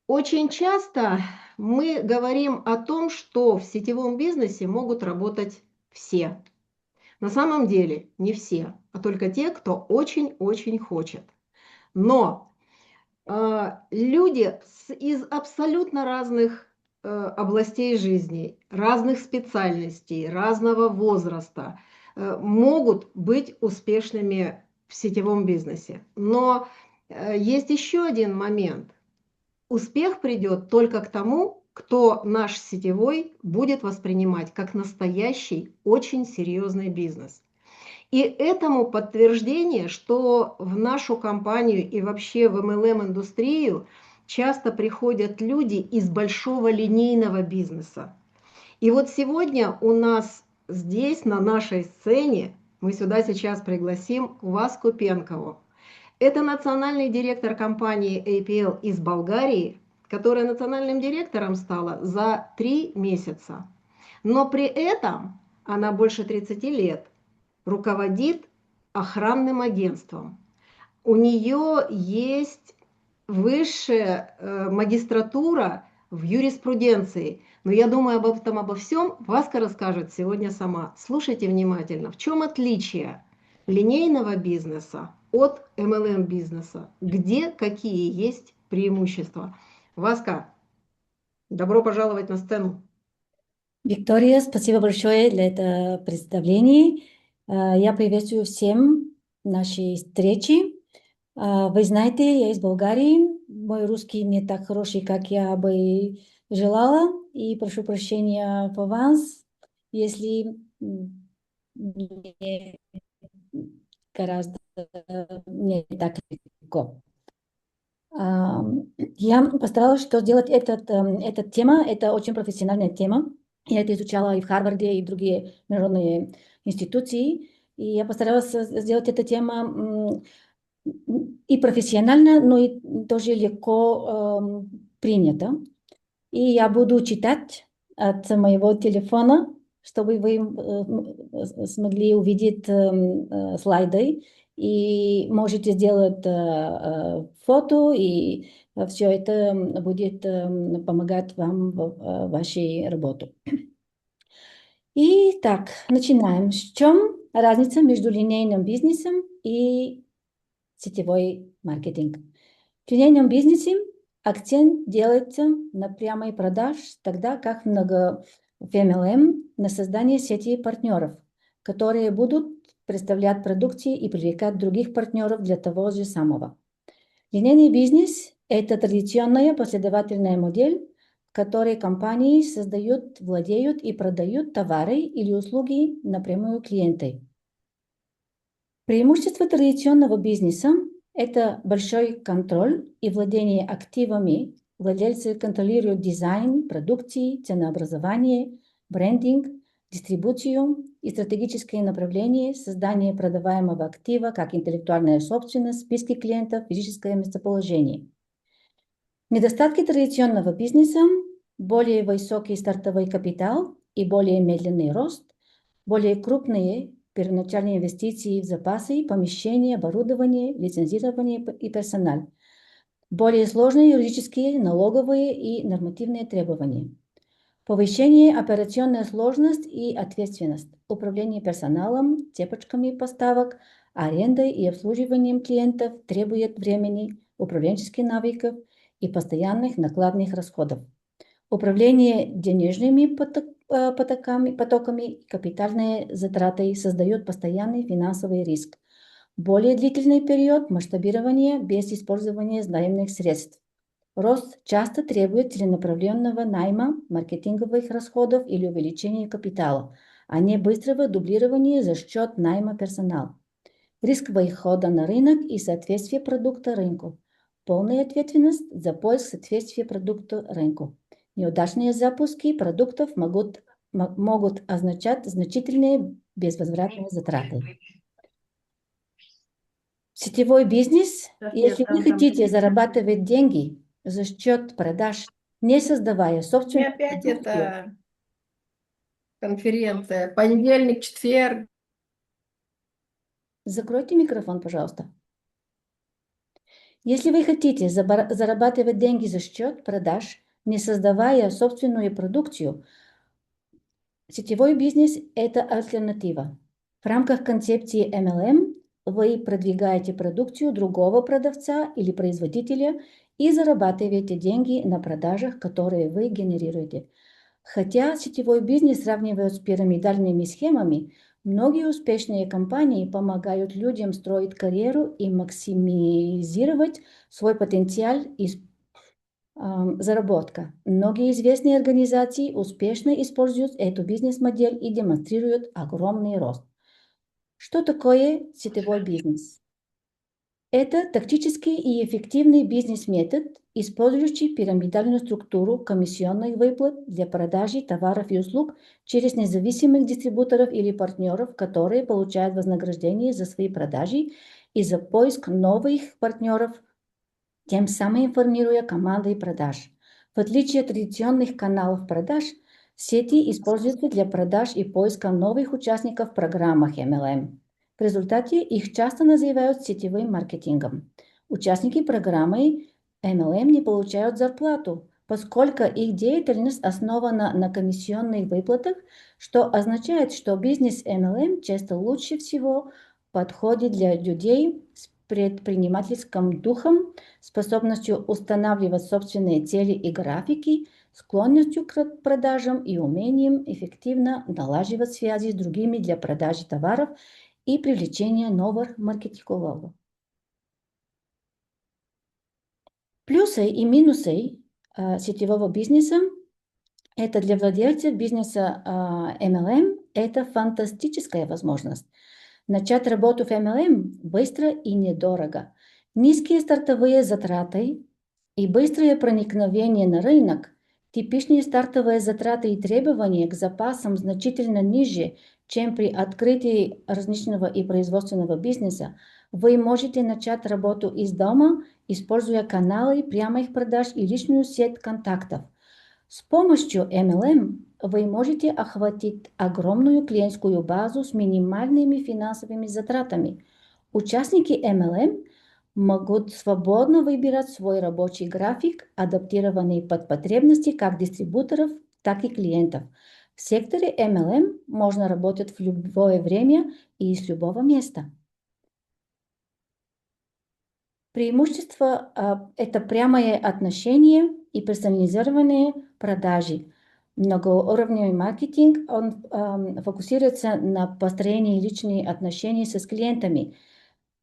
Очень часто мы говорим о том, что в сетевом бизнесе могут работать все. На самом деле не все, а только те, кто очень-очень хочет. Но люди из абсолютно разных областей жизни, разных специальностей, разного возраста могут быть успешными в сетевом бизнесе. Но есть еще один момент. Успех придет только к тому, кто наш сетевой будет воспринимать как настоящий, очень серьезный бизнес. И этому подтверждение, что в нашу компанию и вообще в MLM-индустрию часто приходят люди из большого линейного бизнеса. И вот сегодня у нас здесь, на нашей сцене, мы сюда сейчас пригласим Васку Пенкову. Это национальный директор компании APL из Болгарии, которая национальным директором стала за 3 месяца. Но при этом она больше 30 лет руководит охранным агентством. У нее есть высшая магистратура в юриспруденции. Но я думаю, об этом, обо всем Васка расскажет сегодня сама. Слушайте внимательно. В чем отличие линейного бизнеса от MLM бизнеса? Где какие есть преимущества? Васка, добро пожаловать на сцену. Виктория, спасибо большое для этого представления. Я приветствую всем нашей встречи. Вы знаете, я из Болгарии. Мой русский не так хороший, как я бы желала. И прошу прощения по вас, если мне гораздо не так легко. А, Я постаралась, что сделать эта тема, это очень профессиональная тема. Я это изучала и в Харварде, и в другие международные институции. И я постаралась сделать эту тему и профессионально, но и тоже легко принято. И я буду читать от моего телефона, чтобы вы смогли увидеть слайды. И можете сделать фото, и все это будет помогать вам в вашей работе. Итак, начинаем. В чем разница между линейным бизнесом и сетевой маркетинг? В линейном бизнесе акцент делается на прямой продаж, тогда как в MLM на создание сети партнеров, которые будут представлять продукты и привлекать других партнеров для того же самого. Линейный бизнес– это традиционная последовательная модель, в которой компании создают, владеют и продают товары или услуги напрямую клиенты. Преимущество традиционного бизнеса– это большой контроль и владение активами. Владельцы контролируют дизайн, продукции, ценообразование, брендинг, дистрибуцию и стратегическое направление, создание продаваемого актива, как интеллектуальная собственность, списки клиентов, физическое местоположение. Недостатки традиционного бизнеса– более высокий стартовый капитал и более медленный рост, более крупные первоначальные инвестиции в запасы, помещения, оборудование, лицензирование и персонал, более сложные юридические, налоговые и нормативные требования, повышение операционной сложности и ответственность, управление персоналом, цепочками поставок, арендой и обслуживанием клиентов требует времени, управленческих навыков и постоянных накладных расходов. Управление денежными потоками и капитальные затраты создают постоянный финансовый риск. Более длительный период масштабирования без использования заемных средств. Рост часто требует целенаправленного найма, маркетинговых расходов или увеличения капитала, а не быстрого дублирования за счет найма персонала. Риск выхода на рынок и соответствие продукта рынку. Полная ответственность за поиск соответствия продукта рынку. Неудачные запуски продуктов могут означать значительные безвозвратные затраты. Сетевой бизнес, если вы хотите зарабатывать деньги за счет продаж, не создавая И собственную опять продукцию, это конференция. Понедельник, четверг. закройте микрофон, пожалуйста. Если вы хотите зарабатывать деньги за счет продаж, не создавая собственную продукцию, сетевой бизнес – это альтернатива. В рамках концепции MLM вы продвигаете продукцию другого продавца или производителя и зарабатываете деньги на продажах, которые вы генерируете. Хотя сетевой бизнес сравнивают с пирамидальными схемами, многие успешные компании помогают людям строить карьеру и максимизировать свой потенциал и заработка. Многие известные организации успешно используют эту бизнес-модель и демонстрируют огромный рост. Что такое сетевой бизнес? Это тактический и эффективный бизнес-метод, использующий пирамидальную структуру комиссионных выплат для продажи товаров и услуг через независимых дистрибуторов или партнеров, которые получают вознаграждение за свои продажи и за поиск новых партнеров, тем самым формируя команды продаж. В отличие от традиционных каналов продаж, сети используются для продаж и поиска новых участников в программах MLM. В результате их часто называют сетевым маркетингом. Участники программы MLM не получают зарплату, поскольку их деятельность основана на комиссионных выплатах, что означает, что бизнес MLM часто лучше всего подходит для людей с предпринимательским духом, способностью устанавливать собственные цели и графики, склонностью к продажам и умением эффективно налаживать связи с другими для продажи товаров и привлечения новых маркетологов. Плюсы и минусы сетевого бизнеса – это для владельцев бизнеса MLM – это фантастическая возможность. Начать работу в MLM быстро и недорого. Низкие стартовые затраты и быстрое проникновение на рынок. Типичные стартовые затраты и требования к запасам значительно ниже, чем при открытии розничного и производственного бизнеса. Вы можете начать работу из дома, используя каналы прямых продаж и личную сеть контактов. С помощью MLM вы можете охватить огромную клиентскую базу с минимальными финансовыми затратами. Участники MLM могут свободно выбирать свой рабочий график, адаптированный под потребности как дистрибуторов, так и клиентов. В секторе MLM можно работать в любое время и из любого места. Преимущество – это прямое отношение и персонализированные продажи. Многоуровневый маркетинг, он фокусируется на построении личных отношений с клиентами.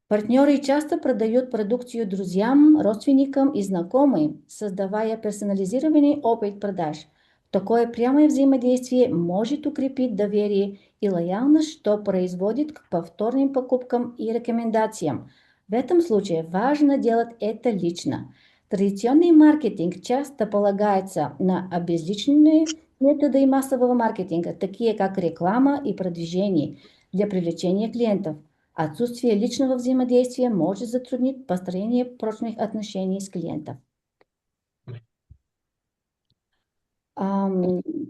Партнеры часто продают продукцию друзьям, родственникам и знакомым, создавая персонализированный опыт продаж. Такое прямое взаимодействие может укрепить доверие и лояльность, что производит к повторным покупкам и рекомендациям. В этом случае важно делать это лично. Традиционный маркетинг часто полагается на обезличенные методы массового маркетинга, такие как реклама и продвижение для привлечения клиентов. Отсутствие личного взаимодействия может затруднить построение прочных отношений с клиентом.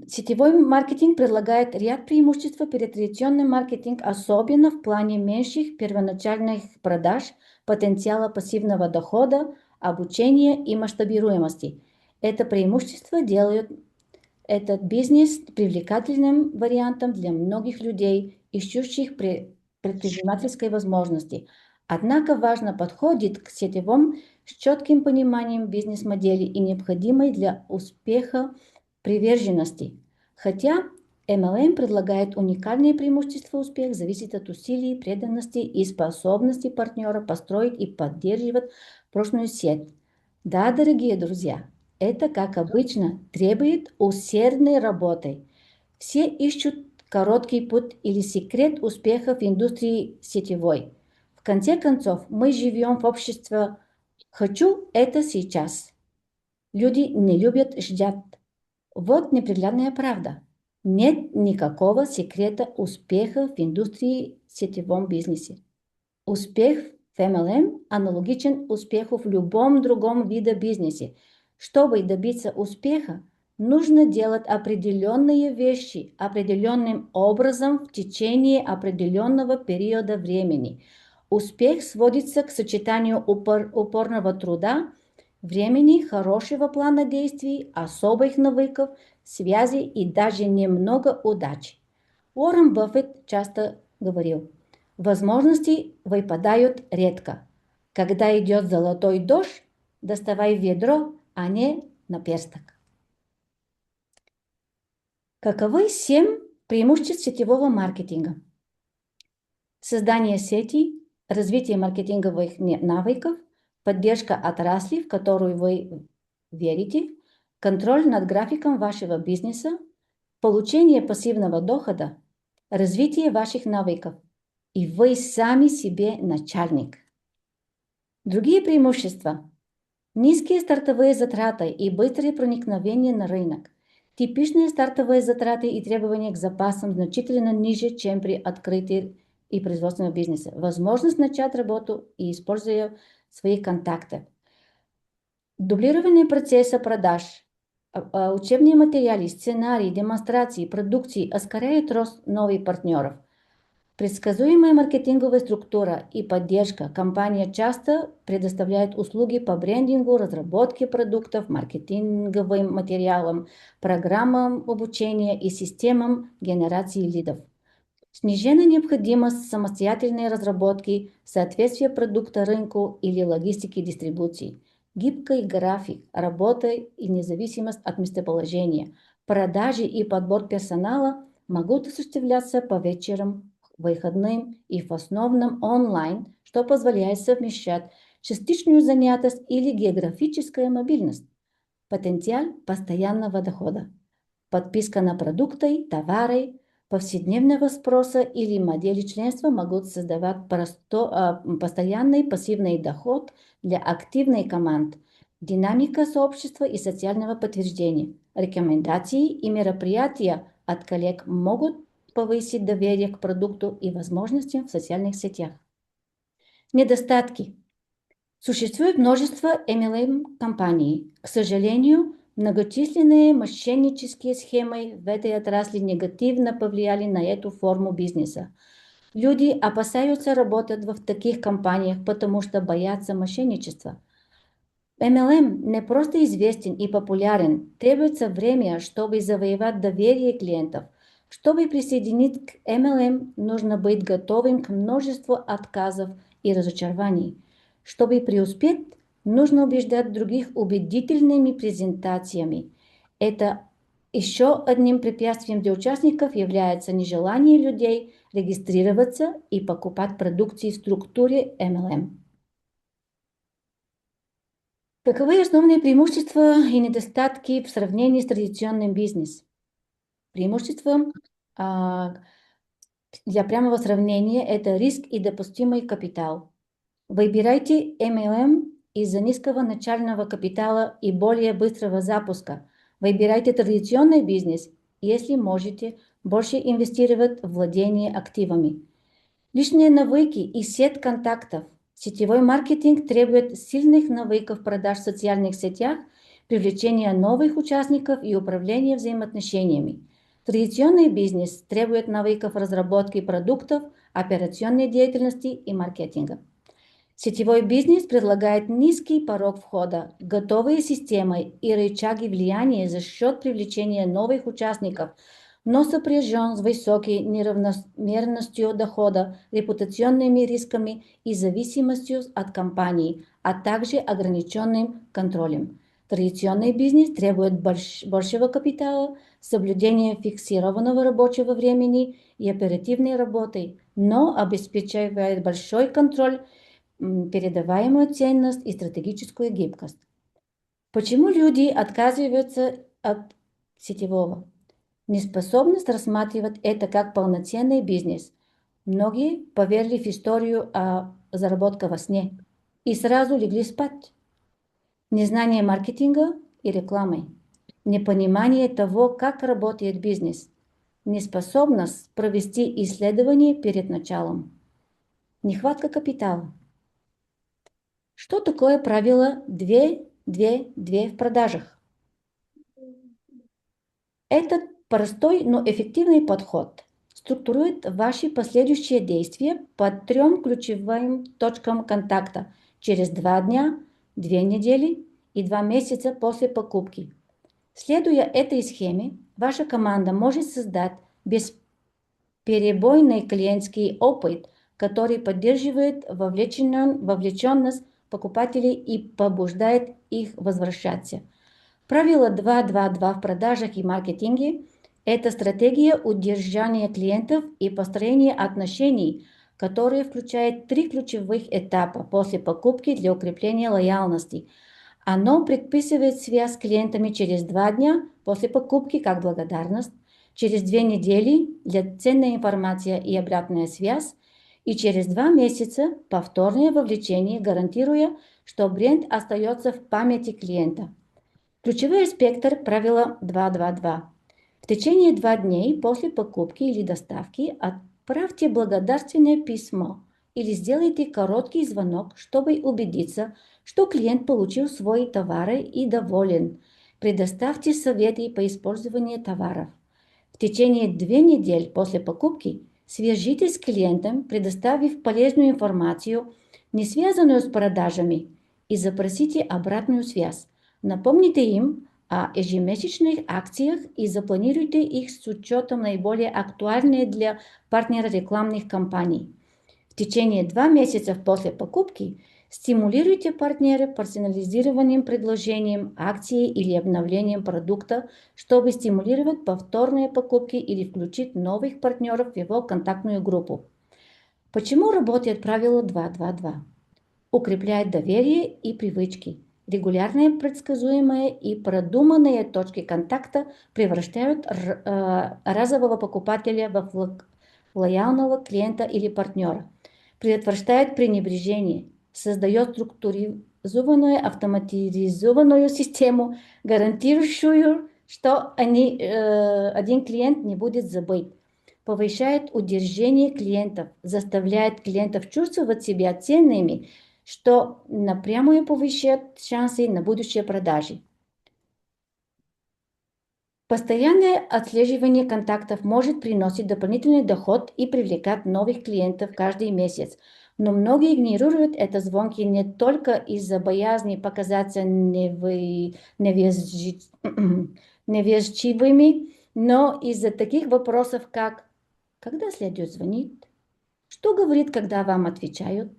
Сетевой маркетинг предлагает ряд преимуществ перед традиционным маркетингом, особенно в плане меньших первоначальных продаж, потенциала пассивного дохода, обучения и масштабируемости. Это преимущество делают этот бизнес привлекательным вариантом для многих людей, ищущих предпринимательской возможности. Однако важно подходит к сетевым с четким пониманием бизнес-модели и необходимой для успеха приверженности. Хотя MLM предлагает уникальные преимущества, успех зависит от усилий, преданности и способности партнера построить и поддерживать прочную сеть. Да, дорогие друзья, это, как обычно, требует усердной работы. Все ищут короткий путь или секрет успеха в индустрии сетевой. В конце концов, мы живем в обществе «хочу это сейчас». Люди не любят ждать. Вот неприглядная правда. Нет никакого секрета успеха в индустрии сетевом бизнесе. Успех в MLM аналогичен успеху в любом другом виде бизнеса. Чтобы добиться успеха, нужно делать определенные вещи определенным образом в течение определенного периода времени. Успех сводится к сочетанию упорного труда, времени, хорошего плана действий, особых навыков, связей и даже немного удачи. Уоррен Баффет часто говорил, возможности выпадают редко. Когда идет золотой дождь, доставай ведро, а не наперсток. Каковы 7 преимуществ сетевого маркетинга? Создание сети, развитие маркетинговых навыков, поддержка отрасли, в которую вы верите, контроль над графиком вашего бизнеса, получение пассивного дохода, развитие ваших навыков, и вы сами себе начальник. Другие преимущества. Низкие стартовые затраты и быстрое проникновение на рынок. Типичные стартовые затраты и требования к запасам значительно ниже, чем при открытии и производственного бизнеса. Возможность начать работу и используя свои контакты. Дублирование процесса продаж. Учебные материалы, сценарии, демонстрации, продукции ускоряют рост новых партнеров. Предсказуемая маркетинговая структура и поддержка. Компания часто предоставляет услуги по брендингу, разработке продуктов, маркетинговым материалам, программам обучения и системам генерации лидов. Снижена необходимость самостоятельной разработки, соответствия продукта рынку или логистики дистрибуции. Гибкий график, работа и независимость от местоположения. Продажи и подбор персонала могут осуществляться по вечерам, выходным и в основном онлайн, что позволяет совмещать частичную занятость или географическую мобильность. Потенциал постоянного дохода. Подписка на продукты, товары, повседневного спроса или модели членства могут создавать постоянный пассивный доход для активной команд, динамика сообщества и социального подтверждения. Рекомендации и мероприятия от коллег могут повысить доверие к продукту и возможностям в социальных сетях. Недостатки. Существует множество MLM-компаний. К сожалению, многочисленные мошеннические схемы в этой отрасли негативно повлияли на эту форму бизнеса. Люди опасаются работать в таких компаниях, потому что боятся мошенничества. MLM не просто известен и популярен, требуется время, чтобы завоевать доверие клиентов. Чтобы присоединиться к MLM, нужно быть готовым к множеству отказов и разочарований. Чтобы преуспеть, нужно убеждать других убедительными презентациями. Это еще одним препятствием для участников является нежелание людей регистрироваться и покупать продукции в структуре MLM. Каковы основные преимущества и недостатки в сравнении с традиционным бизнесом? Преимущество для прямого сравнения – это риск и допустимый капитал. Выбирайте MLM из-за низкого начального капитала и более быстрого запуска. Выбирайте традиционный бизнес, если можете больше инвестировать в владение активами. Личные навыки и сеть контактов. Сетевой маркетинг требует сильных навыков продаж в социальных сетях, привлечения новых участников и управления взаимоотношениями. Традиционный бизнес требует навыков разработки продуктов, операционной деятельности и маркетинга. Сетевой бизнес предлагает низкий порог входа, готовые системы и рычаги влияния за счет привлечения новых участников, но сопряжен с высокой неравномерностью дохода, репутационными рисками и зависимостью от компаний, а также ограниченным контролем. Традиционный бизнес требует большего капитала, соблюдения фиксированного рабочего времени и оперативной работы, но обеспечивает большой контроль, передаваемую ценность и стратегическую гибкость. Почему люди отказываются от сетевого? Неспособность рассматривать это как полноценный бизнес. Многие поверили в историю о заработке во сне и сразу легли спать. Незнание маркетинга и рекламы, непонимание того, как работает бизнес, неспособность провести исследование перед началом, нехватка капитала. Что такое правило 2-2-2 в продажах? Это простой, но эффективный подход. структурирует ваши последующие действия по 3 ключевым точкам контакта через 2 дня, 2 недели и 2 месяца после покупки. Следуя этой схеме, ваша команда может создать бесперебойный клиентский опыт, который поддерживает вовлеченность покупателей и побуждает их возвращаться. Правило 2-2-2 в продажах и маркетинге – это стратегия удержания клиентов и построения отношений, которая включает 3 ключевых этапа после покупки для укрепления лояльности. Оно предписывает связь с клиентами через 2 дня после покупки как благодарность, через 2 недели для ценной информации и обратная связь, и через 2 месяца повторное вовлечение, гарантируя, что бренд остается в памяти клиента. Ключевой спектр правила 2-2-2. В течение 2 дней после покупки или доставки отправьте благодарственное письмо или сделайте короткий звонок, чтобы убедиться, что клиент получил свои товары и доволен. Предоставьте советы по использованию товаров. В течение 2 недели после покупки свяжитесь с клиентом, предоставив полезную информацию, не связанную с продажами, и запросите обратную связь. Напомните им о ежемесячных акциях и запланируйте их с учетом наиболее актуальных для партнера рекламных кампаний. В течение 2 месяца после покупки стимулируйте партнера персонализированным предложением акции или обновлением продукта, чтобы стимулировать повторные покупки или включить новых партнеров в его контактную группу. Почему работает правило 2-2-2? Укрепляет доверие и привычки. Регулярные, предсказуемые и продуманные точки контакта превращают разового покупателя в лояльного клиента или партнера, предотвращает пренебрежение, создает структуризованную автоматизированную систему, гарантирующую, что один клиент не будет забыт, повышает удержание клиентов, заставляет клиентов чувствовать себя ценными, что напрямую повышает шансы на будущие продажи. Постоянное отслеживание контактов может приносить дополнительный доход и привлекать новых клиентов каждый месяц, но многие игнорируют это звонки не только из-за боязни показаться невежливыми, но из-за таких вопросов, как «Когда следует звонить?», «Что говорит, когда вам отвечают?»,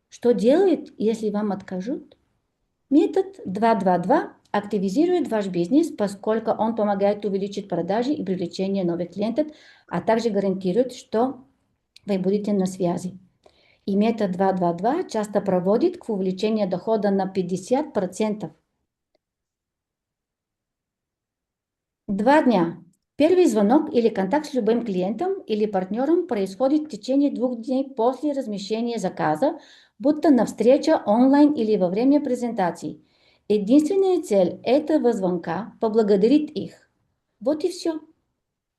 «Что делает, если вам откажут?». Метод 2-2-2 активизирует ваш бизнес, поскольку он помогает увеличить продажи и привлечение новых клиентов, а также гарантирует, что вы будете на связи. И метод 2-2-2 часто проводит к увеличению дохода на 50%. 2 дня. Первый звонок или контакт с любым клиентом или партнером происходит в течение 2 дней после размещения заказа, будто на встрече онлайн или во время презентаций. Единственная цель этого звонка – поблагодарить их. Вот и все.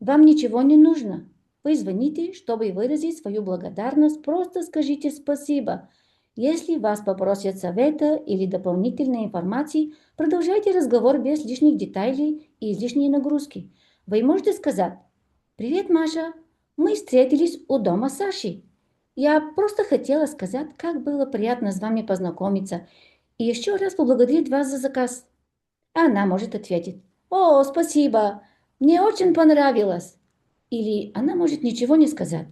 Вам ничего не нужно. Вы звоните, чтобы выразить свою благодарность, просто скажите спасибо. Если вас попросят совета или дополнительной информации, продолжайте разговор без лишних деталей и излишней нагрузки. Вы можете сказать: «Привет, Маша, мы встретились у дома Саши. Я просто хотела сказать, как было приятно с вами познакомиться, и еще раз поблагодарить вас за заказ». Она может ответить: «О, спасибо, мне очень понравилось». Или она может ничего не сказать.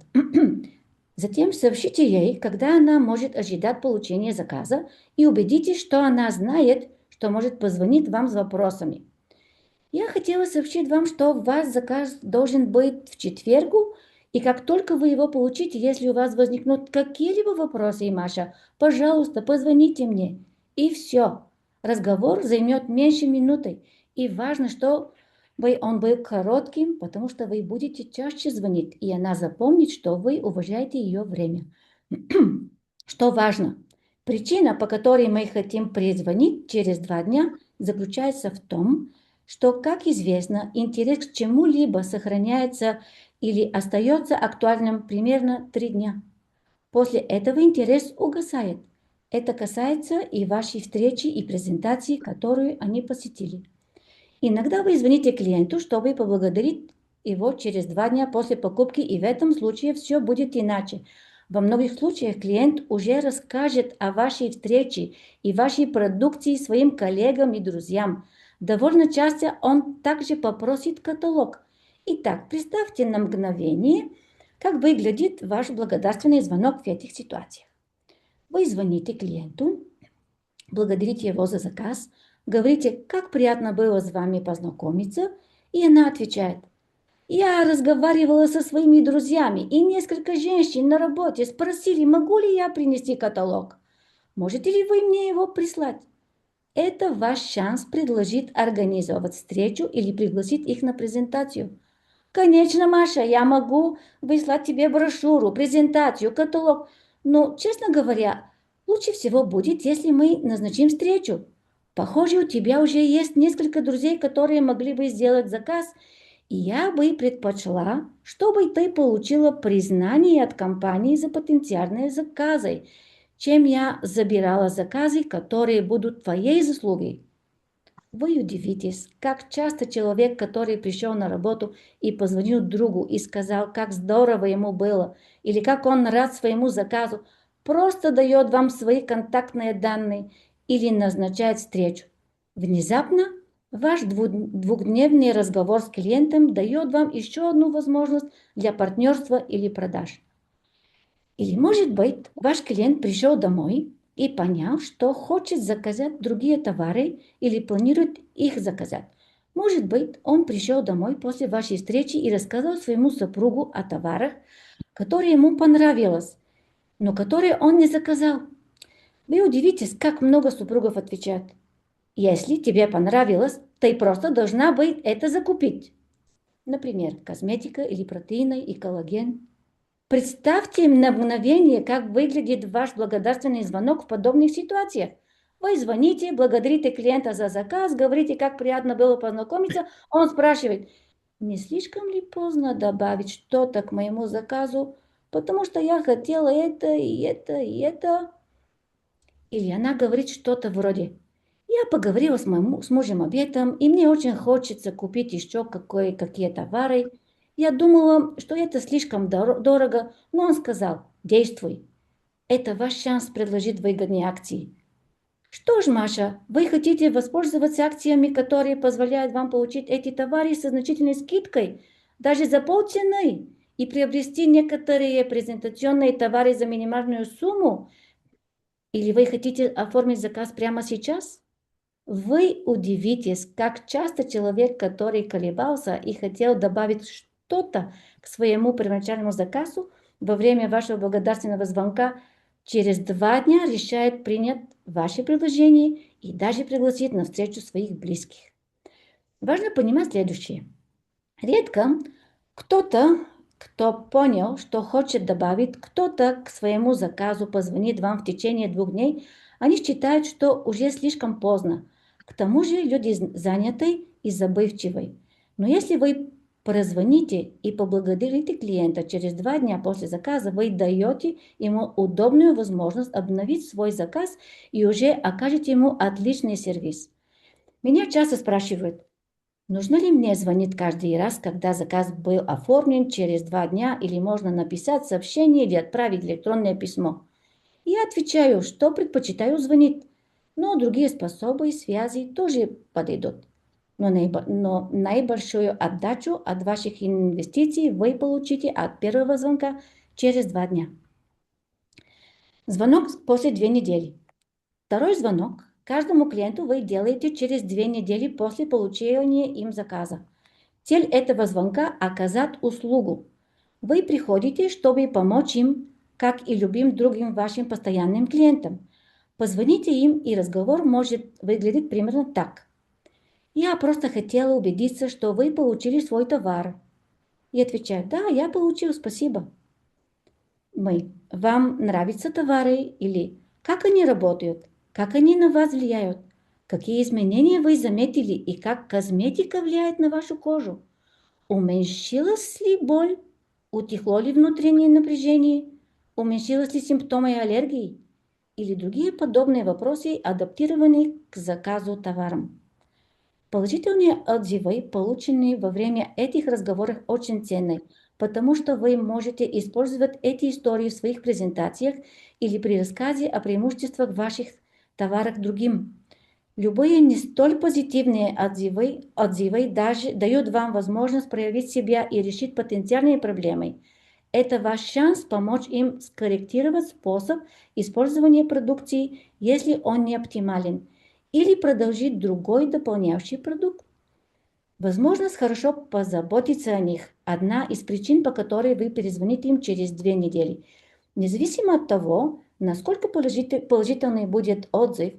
Затем сообщите ей, когда она может ожидать получения заказа, и убедитесь, что она знает, что может позвонить вам с вопросами. Я хотела сообщить вам, что ваш заказ должен быть в четверг, и как только вы его получите, если у вас возникнут какие-либо вопросы, Маша, пожалуйста, позвоните мне. И все. Разговор займет меньше минуты. И важно, что он был коротким, потому что вы будете чаще звонить, и она запомнит, что вы уважаете ее время. Что важно? Причина, по которой мы хотим перезвонить через 2 дня, заключается в том, что, как известно, интерес к чему-либо сохраняется или остается актуальным примерно 3 дня. После этого интерес угасает. Это касается и вашей встречи и презентации, которую они посетили. Иногда вы звоните клиенту, чтобы поблагодарить его через 2 дня после покупки, и в этом случае все будет иначе. Во многих случаях клиент уже расскажет о вашей встрече и вашей продукции своим коллегам и друзьям. Довольно часто он также попросит каталог. Итак, представьте на мгновение, как выглядит ваш благодарственный звонок в этих ситуациях. Вы звоните клиенту, благодарите его за заказ, говорите, как приятно было с вами познакомиться, и она отвечает: я разговаривала со своими друзьями, и несколько женщин на работе спросили, могу ли я принести каталог. Можете ли вы мне его прислать? Это ваш шанс предложить организовать встречу или пригласить их на презентацию. Конечно, Маша, я могу выслать тебе брошюру, презентацию, каталог. Но, честно говоря, лучше всего будет, если мы назначим встречу. Похоже, у тебя уже есть несколько друзей, которые могли бы сделать заказ, и я бы предпочла, чтобы ты получила признание от компании за потенциальные заказы, чем я забирала заказы, которые будут твоей заслугой. Вы удивитесь, как часто человек, который пришел на работу и позвонил другу и сказал, как здорово ему было, или как он рад своему заказу, просто дает вам свои контактные данные или назначает встречу. Внезапно ваш двухдневный разговор с клиентом дает вам еще одну возможность для партнерства или продаж. Или, может быть, ваш клиент пришел домой и понял, что хочет заказать другие товары или планирует их заказать. Может быть, он пришел домой после вашей встречи и рассказал своему супругу о товарах, которые ему понравилось, но которые он не заказал. Вы удивитесь, как много супругов отвечают: если тебе понравилось, ты просто должна быть это закупить. Например, косметика или протеины и коллаген. Представьте на мгновение, как выглядит ваш благодарственный звонок в подобных ситуациях. Вы звоните, благодарите клиента за заказ, говорите, как приятно было познакомиться. Он спрашивает, не слишком ли поздно добавить что-то к моему заказу, потому что я хотела это и это и это. Или она говорит что-то вроде, я поговорила с мужем об этом, и мне очень хочется купить еще какие товары. Я думала, что это слишком дорого, но он сказал, действуй. Это ваш шанс предложить выгодные акции. Что ж, Маша, вы хотите воспользоваться акциями, которые позволяют вам получить эти товары со значительной скидкой, даже за полцены, и приобрести некоторые презентационные товары за минимальную сумму? Или вы хотите оформить заказ прямо сейчас? Вы удивитесь, как часто человек, который колебался и хотел добавить что-то к своему первоначальному заказу во время вашего благодарственного звонка, через 2 дня решает принять ваше предложение и даже пригласит на встречу своих близких. Важно понимать следующее. Редко кто-то, кто понял, что хочет добавить кто-то к своему заказу, позвонит вам в течение 2 дней, они считают, что уже слишком поздно. К тому же люди заняты и забывчивы. Но если вы прозвоните и поблагодарите клиента через 2 дня после заказа, вы даете ему удобную возможность обновить свой заказ и уже окажете ему отличный сервис. Меня часто спрашивают, нужно ли мне звонить каждый раз, когда заказ был оформлен через 2 дня, или можно написать сообщение или отправить электронное письмо? Я отвечаю, что предпочитаю звонить, но другие способы и связи тоже подойдут. Но наибольшую отдачу от ваших инвестиций вы получите от первого звонка через 2 дня. Звонок после 2 недели. Второй звонок каждому клиенту вы делаете через 2 недели после получения им заказа. Цель этого звонка – оказать услугу. Вы приходите, чтобы помочь им, как и любым другим вашим постоянным клиентам. Позвоните им, и разговор может выглядеть примерно так. Я просто хотела убедиться, что вы получили свой товар. И отвечаю, да, я получил, спасибо. Вам нравятся товары? Или как они работают? Как они на вас влияют? Какие изменения вы заметили и как косметика влияет на вашу кожу? Уменьшилась ли боль? Утихло ли внутреннее напряжение? Уменьшились ли симптомы аллергии? Или другие подобные вопросы, адаптированные к заказу товарам. Положительные отзывы, полученные во время этих разговоров, очень ценны, потому что вы можете использовать эти истории в своих презентациях или при рассказе о преимуществах ваших товаров другим. Любые не столь позитивные отзывы даже дают вам возможность проявить себя и решить потенциальные проблемы. Это ваш шанс помочь им скорректировать способ использования продукции, если он не оптимален, или продолжить другой дополняющий продукт. Возможность хорошо позаботиться о них – одна из причин, по которой вы перезвоните им через 2 недели. Независимо от того, насколько положительный будет отзыв,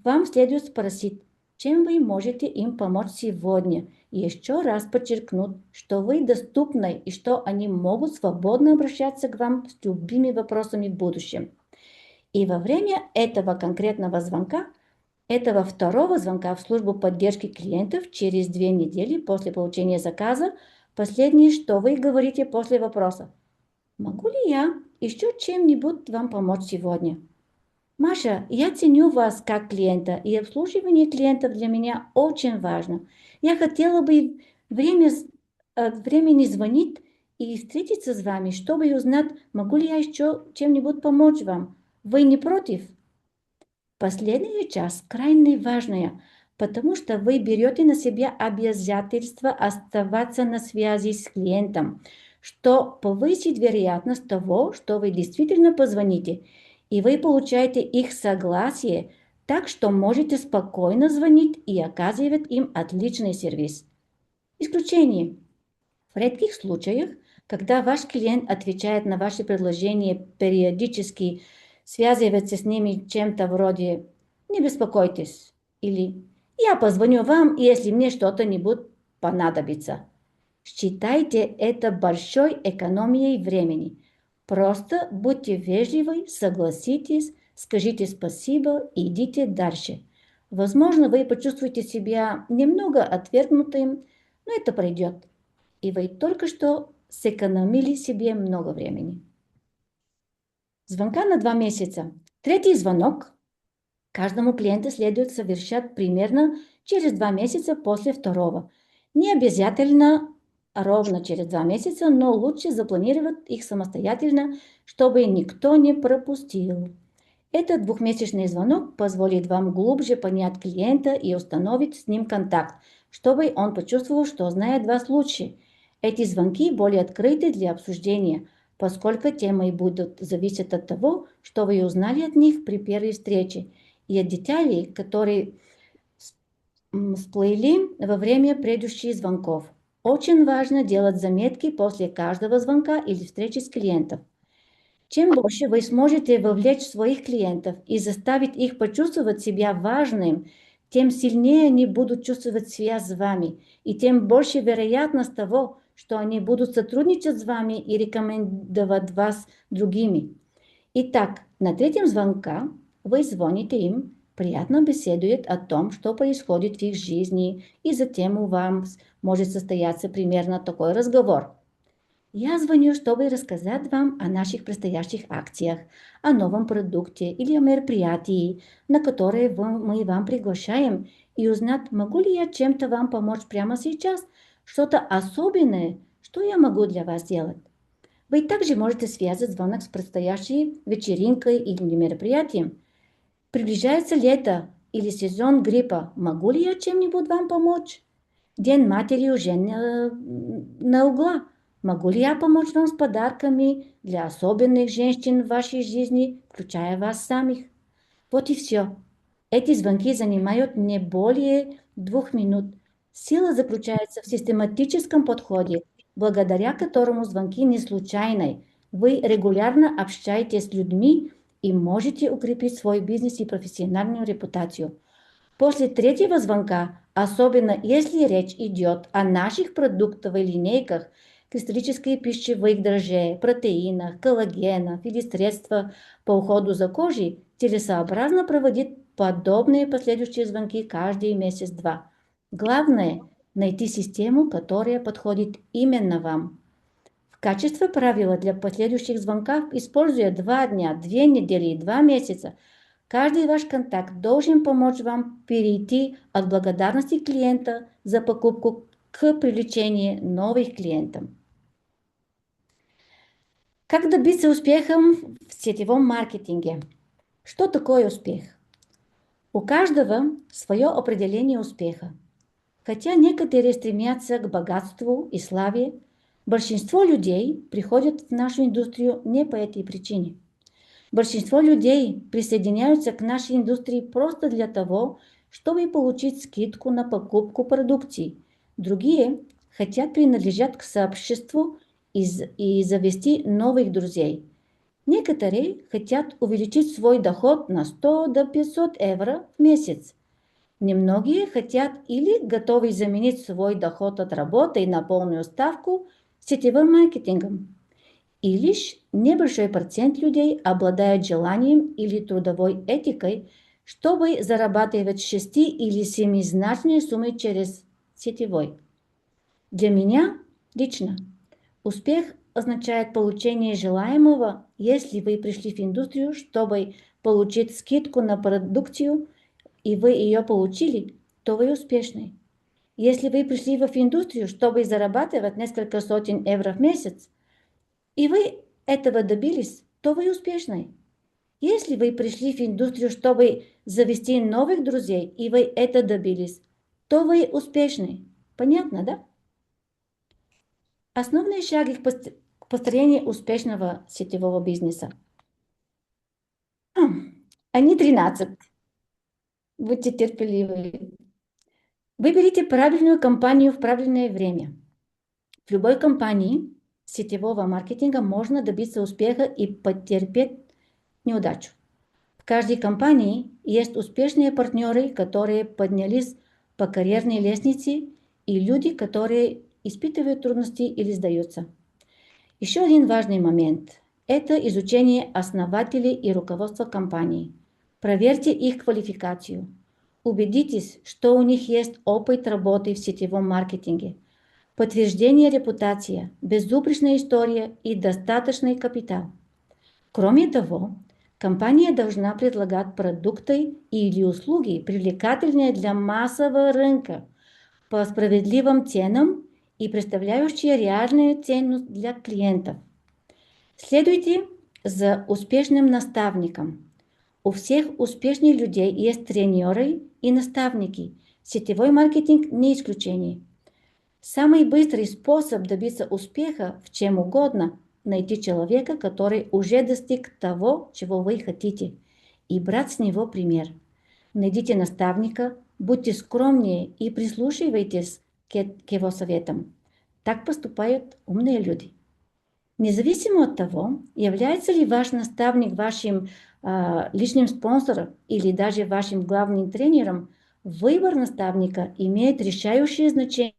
вам следует спросить, чем вы можете им помочь сегодня, и еще раз подчеркнуть, что вы доступны и что они могут свободно обращаться к вам с любыми вопросами в будущем. И во время этого конкретного звонка, этого второго звонка в службу поддержки клиентов через 2 недели после получения заказа, последнее, что вы говорите после вопроса: «Могу ли я еще чем-нибудь вам помочь сегодня?» Маша, я ценю вас как клиента, и обслуживание клиентов для меня очень важно. Я хотела бы от времени звонить и встретиться с вами, чтобы узнать, могу ли я еще чем-нибудь помочь вам. Вы не против? Последняя часть крайне важная, потому что вы берете на себя обязательство оставаться на связи с клиентом, что повысит вероятность того, что вы действительно позвоните, и вы получаете их согласие, так что можете спокойно звонить и оказывать им отличный сервис. Исключение. В редких случаях, когда ваш клиент отвечает на ваши предложения, периодически связывается с ними чем-то вроде «не беспокойтесь» или «я позвоню вам, если мне что-нибудь понадобится». Считайте это большой экономией времени. Просто будьте вежливы, согласитесь, скажите спасибо и идите дальше. Возможно, вы почувствуете себя немного отвергнутым, но это пройдет. И вы только что сэкономили себе много времени. Звонка на 2 месяца. Третий звонок каждому клиенту следует совершать примерно через 2 месяца после второго. Не обязательно ровно через 2 месяца, но лучше запланировать их самостоятельно, чтобы никто не пропустил. Этот 2-месячный звонок позволит вам глубже понять клиента и установить с ним контакт, чтобы он почувствовал, что знает вас лучше. Эти звонки более открыты для обсуждения, поскольку темы будут зависеть от того, что вы узнали от них при первой встрече, и от деталей, которые всплыли во время предыдущих звонков. Очень важно делать заметки после каждого звонка или встречи с клиентом. Чем больше вы сможете вовлечь своих клиентов и заставить их почувствовать себя важным, тем сильнее они будут чувствовать связь с вами, и тем больше вероятность того, что они будут сотрудничать с вами и рекомендовать вас другими. Итак, на третьем звонке вы звоните им, приятно беседует о том, что происходит в их жизни, и затем у вас может состояться примерно такой разговор. Я звоню, чтобы рассказать вам о наших предстоящих акциях, о новом продукте или о мероприятии, на которое мы вам приглашаем, и узнать, могу ли я чем-то вам помочь прямо сейчас, что-то особенное, что я могу для вас сделать. Вы также можете связать звонок с предстоящей вечеринкой или мероприятием. Приближается лето или сезон гриппа. Могу ли я чем-нибудь вам помочь? День матери уже на угла. Могу ли я помочь вам с подарками для особенных женщин в вашей жизни, включая вас самих? Вот и все. Эти звонки занимают не более 2 минут. Сила заключается в систематическом подходе, благодаря которому звонки не случайны. Вы регулярно общаетесь с людьми и можете укрепить свой бизнес и профессиональную репутацию. После третьего звонка, особенно если речь идет о наших продуктовых линейках, кристаллические пищевых дрожжей, протеинах, коллагенах или средства по уходу за кожей, целесообразно проводить подобные последующие звонки каждый месяц-два. Главное – найти систему, которая подходит именно вам. В качестве правила для последующих звонков, используя 2 дня, 2 недели и 2 месяца, Каждый ваш контакт должен помочь вам перейти от благодарности клиента за покупку к привлечению новых клиентов. Как добиться успеха в сетевом маркетинге? Что такое успех? У каждого свое определение успеха. Хотя некоторые стремятся к богатству и славе, большинство людей приходят в нашу индустрию не по этой причине. Большинство людей присоединяются к нашей индустрии просто для того, чтобы получить скидку на покупку продукции. Другие хотят принадлежать к сообществу и завести новых друзей. Некоторые хотят увеличить свой доход на 100 до 500 евро в месяц. Немногие хотят или готовы заменить свой доход от работы на полную ставку сетевым маркетингом. И лишь небольшой процент людей обладает желанием или трудовой этикой, чтобы зарабатывать 6 или 7-значные суммы через сетевой. Для меня лично успех означает получение желаемого, если вы пришли в индустрию, чтобы получить скидку на продукцию, и вы ее получили, то вы успешны. Если вы пришли в индустрию, чтобы зарабатывать несколько сотен евро в месяц, и вы этого добились, то вы успешны. Если вы пришли в индустрию, чтобы завести новых друзей, и вы это добились, то вы успешны. Понятно, да? Основные шаги к построению успешного сетевого бизнеса. Они 13. Будьте терпеливы. Выберите правильную компанию в правильное время. В любой компании сетевого маркетинга можно добиться успеха и потерпеть неудачу. В каждой компании есть успешные партнеры, которые поднялись по карьерной лестнице, и люди, которые испытывают трудности или сдаются. Еще один важный момент – это изучение основателей и руководства компании. Проверьте их квалификацию. Убедитесь, что у них есть опыт работы в сетевом маркетинге, подтверждение репутации, безупречная история и достаточный капитал. Кроме того, компания должна предлагать продукты или услуги, привлекательные для массового рынка, по справедливым ценам и представляющие реальную ценность для клиентов. Следуйте за успешным наставником. У всех успешных людей есть тренеры и наставники. Сетевой маркетинг не исключение. Самый быстрый способ добиться успеха в чем угодно – найти человека, который уже достиг того, чего вы хотите, и брать с него пример. Найдите наставника, будьте скромнее и прислушивайтесь к его советам. Так поступают умные люди. Независимо от того, является ли ваш наставник вашим личным спонсором или даже вашим главным тренером, выбор наставника имеет решающее значение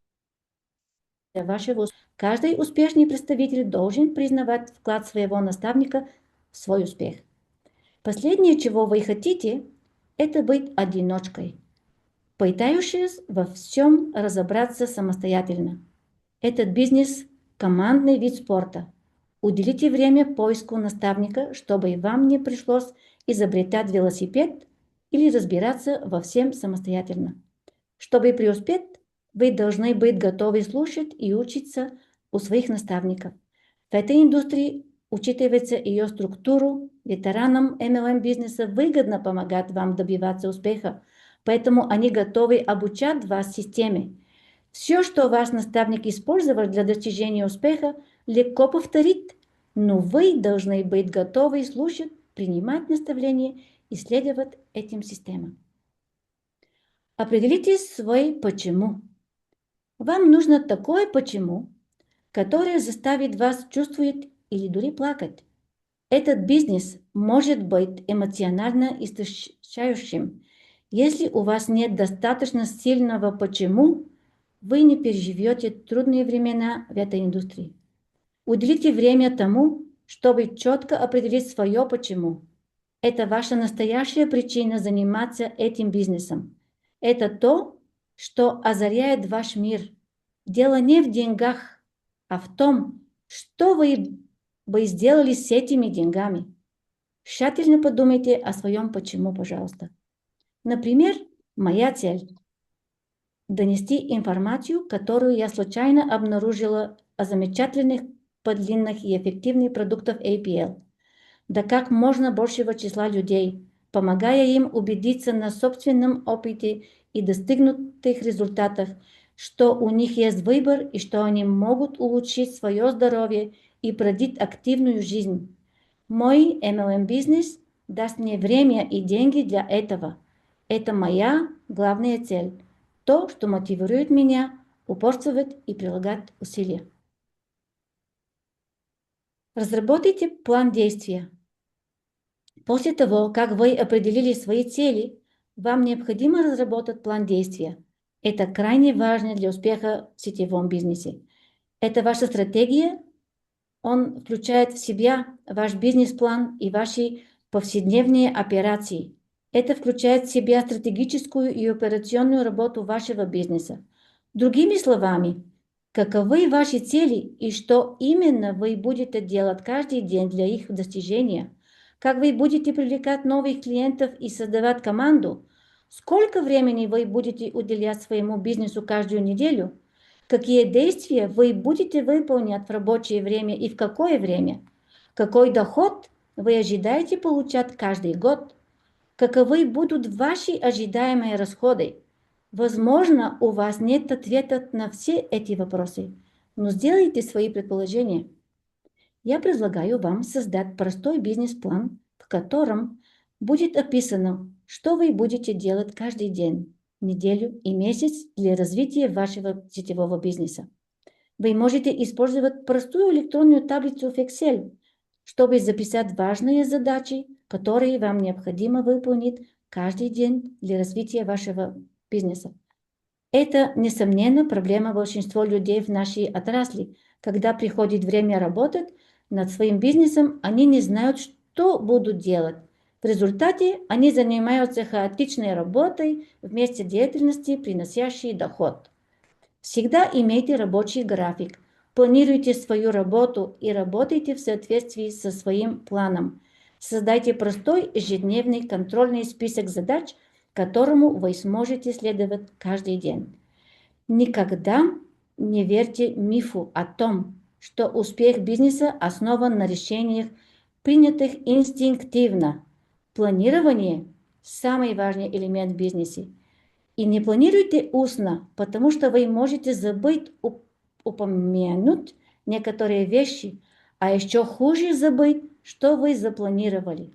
для вашего успеха. Каждый успешный представитель должен признавать вклад своего наставника в свой успех. Последнее, чего вы хотите, это быть одиночкой, пытающись во всем разобраться самостоятельно. Этот бизнес – командный вид спорта. Уделите время поиску наставника, чтобы вам не пришлось изобретать велосипед или разбираться во всем самостоятельно. Чтобы преуспеть, вы должны быть готовы слушать и учиться у своих наставников. В этой индустрии учитывается ее структуру, ветеранам MLM-бизнеса выгодно помогать вам добиваться успеха, поэтому они готовы обучать вас системе. Все, что ваш наставник использовал для достижения успеха, легко повторить, но вы должны быть готовы слушать, принимать наставления и следовать этим системам. Определите свой «почему». Вам нужно такое «почему», которое заставит вас чувствовать или дори плакать. Этот бизнес может быть эмоционально истощающим. Если у вас нет достаточно сильного «почему», вы не переживете трудные времена в этой индустрии. Уделите время тому, чтобы четко определить свое «почему». Это ваша настоящая причина заниматься этим бизнесом. Это то, что озаряет ваш мир. Дело не в деньгах, а в том, что вы бы сделали с этими деньгами. Тщательно подумайте о своем почему, пожалуйста. Например, моя цель – донести информацию, которую я случайно обнаружила о замечательных, подлинных и эффективных продуктах APL, до как можно большего числа людей, помогая им убедиться на собственном опыте и достигнутых результатах, что у них есть выбор и что они могут улучшить свое здоровье и продлить активную жизнь. Мой MLM-бизнес даст мне время и деньги для этого. Это моя главная цель. То, что мотивирует меня упорствовать и прилагать усилия. Разработайте план действия. После того, как вы определили свои цели, вам необходимо разработать план действия. Это крайне важно для успеха в сетевом бизнесе. Это ваша стратегия. Он включает в себя ваш бизнес-план и ваши повседневные операции. Это включает в себя стратегическую и операционную работу вашего бизнеса. Другими словами, каковы ваши цели и что именно вы будете делать каждый день для их достижения, как вы будете привлекать новых клиентов и создавать команду, сколько времени вы будете уделять своему бизнесу каждую неделю, какие действия вы будете выполнять в рабочее время и в какое время, какой доход вы ожидаете получать каждый год, каковы будут ваши ожидаемые расходы. Возможно, у вас нет ответа на все эти вопросы, но сделайте свои предположения. Я предлагаю вам создать простой бизнес-план, в котором будет описано, что вы будете делать каждый день, неделю и месяц для развития вашего сетевого бизнеса. Вы можете использовать простую электронную таблицу в Excel, чтобы записать важные задачи, которые вам необходимо выполнить каждый день для развития вашего бизнеса. Это, несомненно, проблема большинства людей в нашей отрасли. Когда приходит время работать над своим бизнесом, они не знают, что будут делать. В результате они занимаются хаотичной работой вместо деятельности, приносящей доход. Всегда имейте рабочий график, планируйте свою работу и работайте в соответствии со своим планом. Создайте простой ежедневный контрольный список задач, которому вы сможете следовать каждый день. Никогда не верьте мифу о том, что успех бизнеса основан на решениях, принятых инстинктивно. Планирование – самый важный элемент в бизнесе. И не планируйте устно, потому что вы можете забыть упомянуть некоторые вещи, а еще хуже забыть, что вы запланировали.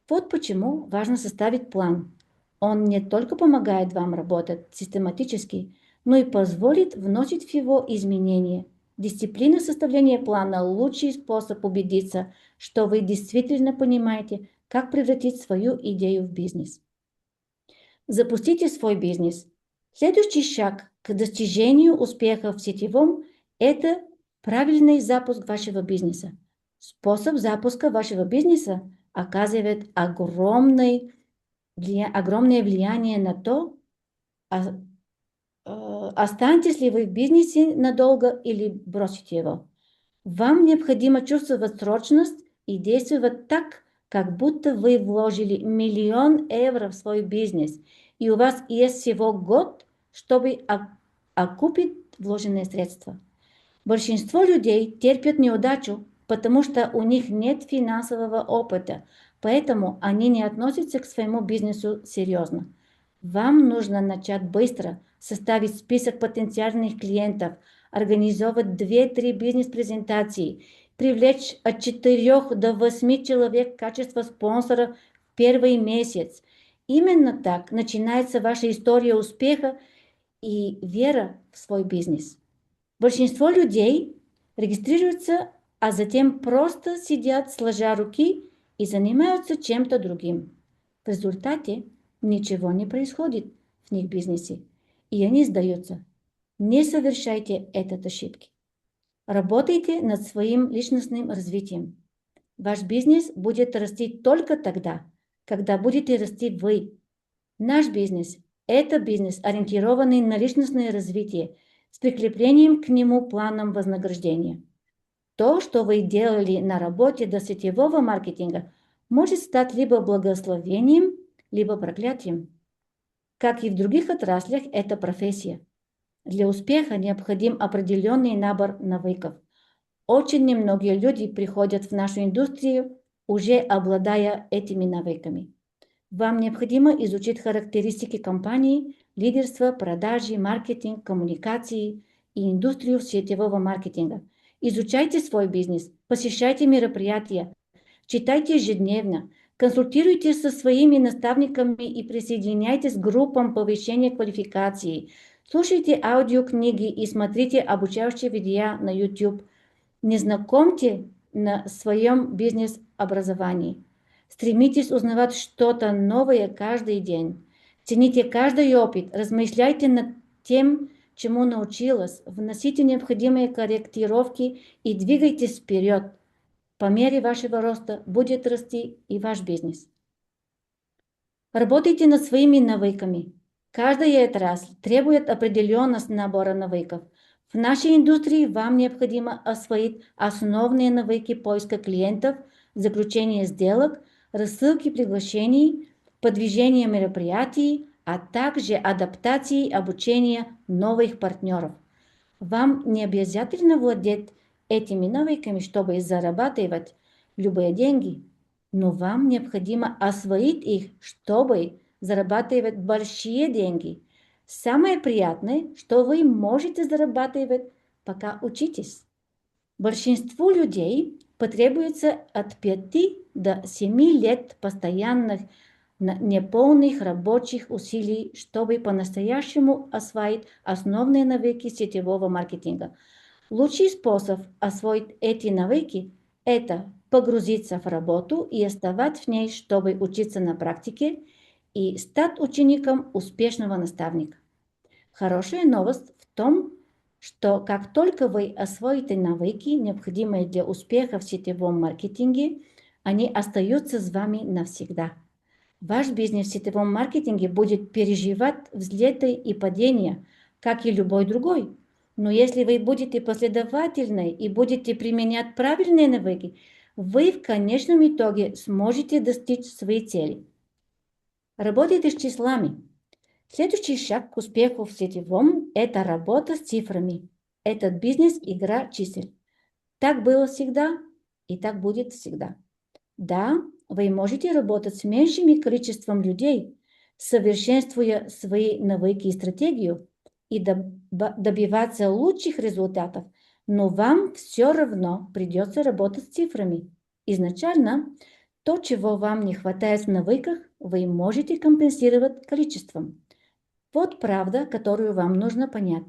Вот почему важно составить план. Он не только помогает вам работать систематически, но и позволит вносить в его изменения. Дисциплина составления плана – лучший способ убедиться, что вы действительно понимаете, как превратить свою идею в бизнес. Запустите свой бизнес. Следующий шаг к достижению успеха в сетевом – это правильный запуск вашего бизнеса. Способ запуска вашего бизнеса оказывает огромное влияние на то, останетесь ли вы в бизнесе надолго или бросите его. Вам необходимо чувствовать срочность и действовать так, как будто вы вложили 1 000 000 евро в свой бизнес, и у вас есть всего год, чтобы окупить вложенные средства. Большинство людей терпят неудачу, потому что у них нет финансового опыта, поэтому они не относятся к своему бизнесу серьезно. Вам нужно начать быстро, составить список потенциальных клиентов, организовать 2-3 бизнес-презентации, привлечь от 4 до 8 человек в качестве спонсора в первый месяц. Именно так начинается ваша история успеха и вера в свой бизнес. Большинство людей регистрируются, а затем просто сидят, сложа руки, и занимаются чем-то другим. В результате ничего не происходит в их бизнесе, и они сдаются. Не совершайте этой ошибки. Работайте над своим личностным развитием. Ваш бизнес будет расти только тогда, когда будете расти вы. Наш бизнес – это бизнес, ориентированный на личностное развитие, с прикреплением к нему планом вознаграждения. То, что вы делали на работе до сетевого маркетинга, может стать либо благословением, либо проклятием. Как и в других отраслях, это профессия. Для успеха необходим определенный набор навыков. Очень немногие люди приходят в нашу индустрию, уже обладая этими навыками. Вам необходимо изучить характеристики компании, лидерство, продажи, маркетинг, коммуникации и индустрию сетевого маркетинга. Изучайте свой бизнес, посещайте мероприятия, читайте ежедневно, консультируйтесь со своими наставниками и присоединяйтесь к группам повышения квалификации. Слушайте аудиокниги и смотрите обучающие видео на YouTube. Не знакомьте на своем бизнес-образовании. Стремитесь узнавать что-то новое каждый день. Цените каждый опыт, размышляйте над тем, чему научилась, вносите необходимые корректировки и двигайтесь вперед. По мере вашего роста будет расти и ваш бизнес. Работайте над своими навыками. Каждая отрасль требует определенного набора навыков. В нашей индустрии вам необходимо освоить основные навыки поиска клиентов, заключения сделок, рассылки приглашений, продвижения мероприятий, а также адаптации и обучения новых партнеров. Вам не обязательно владеть этими навыками, чтобы зарабатывать любые деньги, но вам необходимо освоить их, чтобы зарабатывать большие деньги. Самое приятное, что вы можете зарабатывать, пока учитесь. Большинству людей потребуется от 5 до 7 лет постоянных неполных рабочих усилий, чтобы по-настоящему освоить основные навыки сетевого маркетинга. Лучший способ освоить эти навыки – это погрузиться в работу и оставаться в ней, чтобы учиться на практике и стать учеником успешного наставника. Хорошая новость в том, что как только вы освоите навыки, необходимые для успеха в сетевом маркетинге, они остаются с вами навсегда. Ваш бизнес в сетевом маркетинге будет переживать взлеты и падения, как и любой другой. Но если вы будете последовательны и будете применять правильные навыки, вы в конечном итоге сможете достичь своей цели. Работайте с числами. Следующий шаг к успеху в сетевом – это работа с цифрами. Этот бизнес – игра чисел. Так было всегда и так будет всегда. Да, вы можете работать с меньшим количеством людей, совершенствуя свои навыки и стратегию, и добиваться лучших результатов, но вам все равно придется работать с цифрами. Изначально то, чего вам не хватает в навыках, вы можете компенсировать количеством. Вот правда, которую вам нужно понять.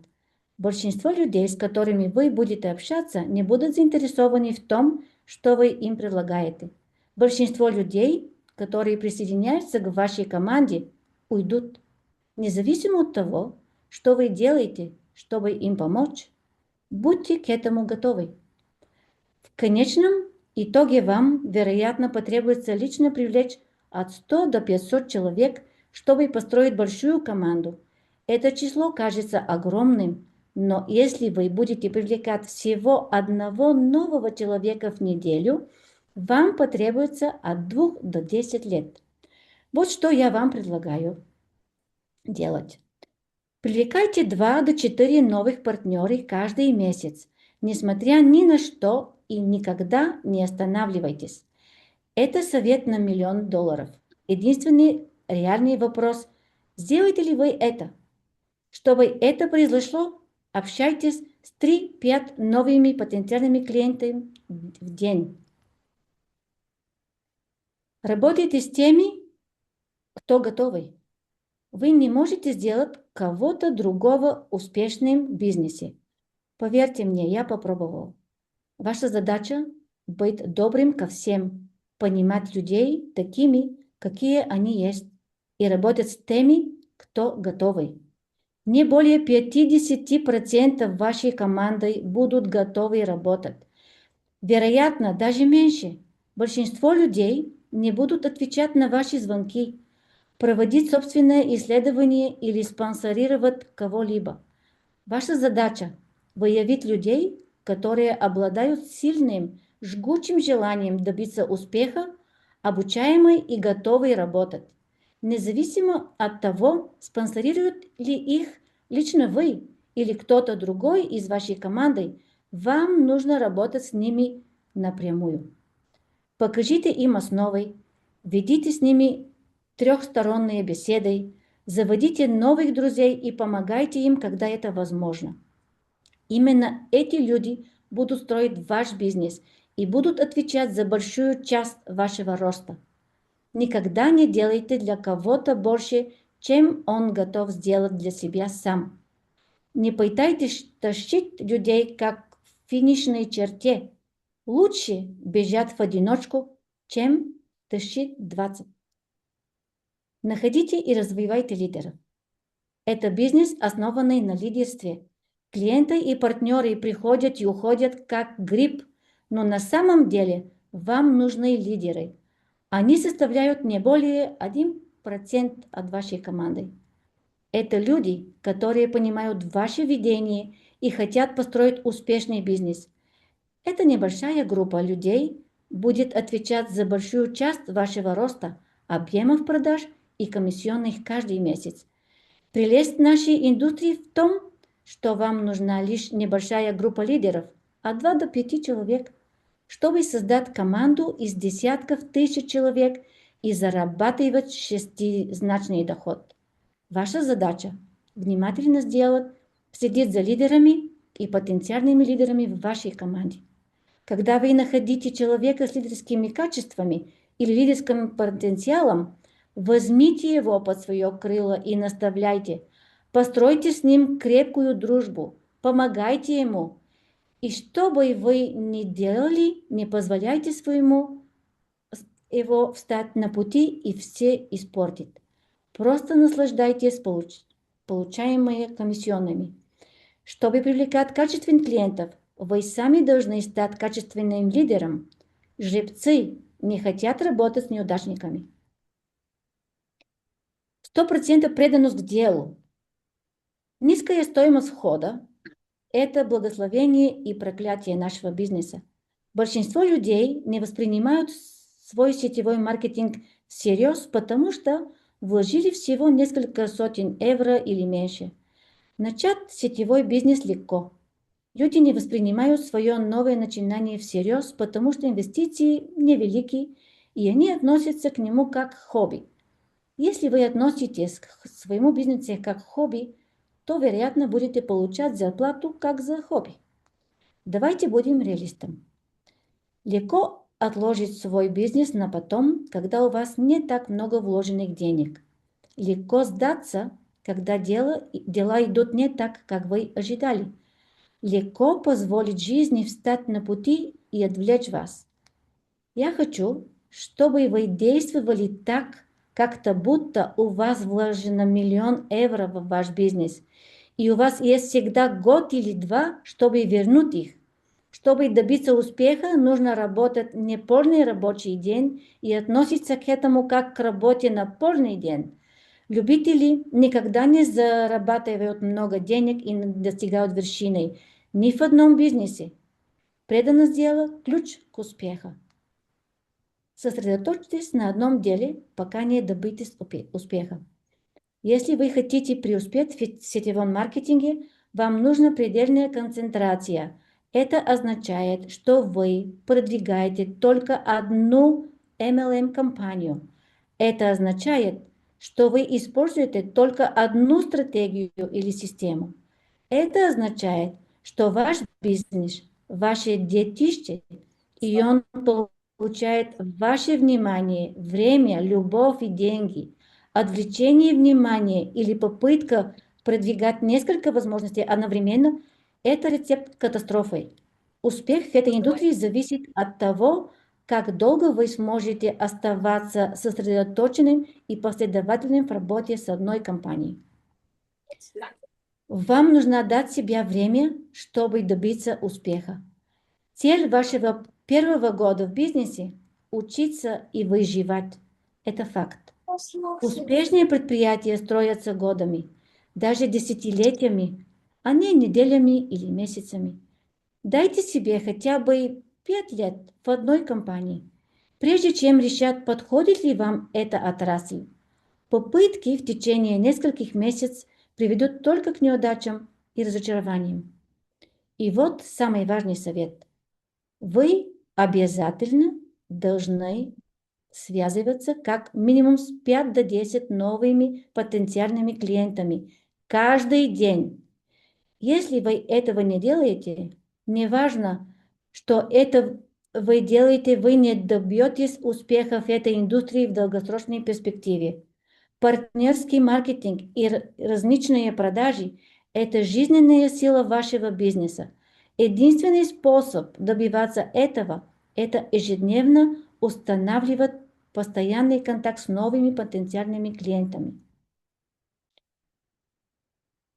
Большинство людей, с которыми вы будете общаться, не будут заинтересованы в том, что вы им предлагаете. Большинство людей, которые присоединяются к вашей команде, уйдут, независимо от того, что вы делаете, чтобы им помочь. Будьте к этому готовы. В конечном итоге вам, вероятно, потребуется лично привлечь от 100 до 500 человек, чтобы построить большую команду. Это число кажется огромным, но если вы будете привлекать всего одного нового человека в неделю, вам потребуется от 2 до 10 лет. Вот что я вам предлагаю делать. Привлекайте 2 до 4 новых партнеров каждый месяц, несмотря ни на что, и никогда не останавливайтесь. Это совет на $1 миллион. Единственный реальный вопрос – сделаете ли вы это? Чтобы это произошло, общайтесь с 3-5 новыми потенциальными клиентами в день. Работайте с теми, кто готовый. Вы не можете сделать кого-то другого успешным в бизнесе. Поверьте мне, я попробовал. Ваша задача – быть добрым ко всем, понимать людей такими, какие они есть, и работать с теми, кто готовый. Не более 50% вашей команды будут готовы работать. Вероятно, даже меньше. Большинство людей не будут отвечать на ваши звонки, проводить собственное исследование или спонсорировать кого-либо. Ваша задача – выявить людей, которые обладают сильным, жгучим желанием добиться успеха, обучаемые и готовые работать. Независимо от того, спонсорирует ли их лично вы или кто-то другой из вашей команды, вам нужно работать с ними напрямую. Покажите им основы, ведите с ними трехсторонние беседы, заводите новых друзей и помогайте им, когда это возможно. Именно эти люди будут строить ваш бизнес и будут отвечать за большую часть вашего роста. Никогда не делайте для кого-то больше, чем он готов сделать для себя сам. Не пытайтесь тащить людей как в финишной черте. Лучше бежать в одиночку, чем тащить 20. Находите и развивайте лидеров. Это бизнес, основанный на лидерстве. Клиенты и партнеры приходят и уходят как гриб, но на самом деле вам нужны лидеры. Они составляют не более 1% от вашей команды. Это люди, которые понимают ваше видение и хотят построить успешный бизнес. Эта небольшая группа людей будет отвечать за большую часть вашего роста, объемов продаж и комиссионных каждый месяц. Прелесть нашей индустрии в том, что вам нужна лишь небольшая группа лидеров, от 2 до 5 человек, чтобы создать команду из десятков тысяч человек и зарабатывать шестизначный доход. Ваша задача – внимательно следить за лидерами и потенциальными лидерами в вашей команде. Когда вы находите человека с лидерскими качествами или лидерским потенциалом, возьмите его под свое крыло и наставляйте. Постройте с ним крепкую дружбу, помогайте ему. И что бы вы ни делали, не позволяйте его встать на пути и все испортить. Просто наслаждайтесь получаемыми комиссионными. Чтобы привлекать качественных клиентов, вы сами должны стать качественным лидером. Жеребцы не хотят работать с неудачниками. 100% преданность к делу. Низкая стоимость входа – это благословение и проклятие нашего бизнеса. Большинство людей не воспринимают свой сетевой маркетинг всерьез, потому что вложили всего несколько сотен евро или меньше. Начать сетевой бизнес легко. Люди не воспринимают свое новое начинание всерьез, потому что инвестиции невелики, и они относятся к нему как к хобби. Если вы относитесь к своему бизнесу как к хобби, то, вероятно, будете получать зарплату как за хобби. Давайте будем реалистами. Легко отложить свой бизнес на потом, когда у вас не так много вложенных денег. Легко сдаться, когда дела идут не так, как вы ожидали. Легко позволить жизни встать на пути и отвлечь вас. Я хочу, чтобы вы действовали так, как-то будто у вас вложено 1 000 000 евро в ваш бизнес, и у вас есть всегда год или 2, чтобы вернуть их. Чтобы добиться успеха, нужно работать не полный рабочий день и относиться к этому как к работе на полный день. Любители никогда не зарабатывают много денег и не достигают вершины ни в одном бизнесе. Преданность дела – ключ к успеху. Сосредоточьтесь на одном деле, пока не добьетесь успеха. Если вы хотите преуспеть в сетевом маркетинге, вам нужна предельная концентрация. Это означает, что вы продвигаете только одну MLM-компанию. Это означает, что вы используете только одну стратегию или систему. Это означает, что ваш бизнес, ваше детище, и он получает ваше внимание, время, любовь и деньги. Отвлечение внимания или попытка продвигать несколько возможностей одновременно – это рецепт катастрофы. Успех в этой индустрии зависит от того, как долго вы сможете оставаться сосредоточенным и последовательным в работе с одной компанией. Вам нужно дать себе время, чтобы добиться успеха. Цель вашего первого года в бизнесе – учиться и выживать. Это факт. Успешные предприятия строятся годами, даже десятилетиями, а не неделями или месяцами. Дайте себе хотя бы 5 лет в одной компании. прежде чем решат, подходит ли вам эта отрасль. Попытки в течение нескольких месяцев приведут только к неудачам и разочарованиям. И вот самый важный совет. Вы обязательно должны связываться как минимум с 5 до 10 новыми потенциальными клиентами каждый день. Если вы этого не делаете, неважно, что это вы делаете, вы не добьетесь успеха в этой индустрии в долгосрочной перспективе. Партнерский маркетинг и разничные продажи – это жизненная сила вашего бизнеса. Единственный способ добиваться этого – это ежедневно устанавливать постоянный контакт с новыми потенциальными клиентами.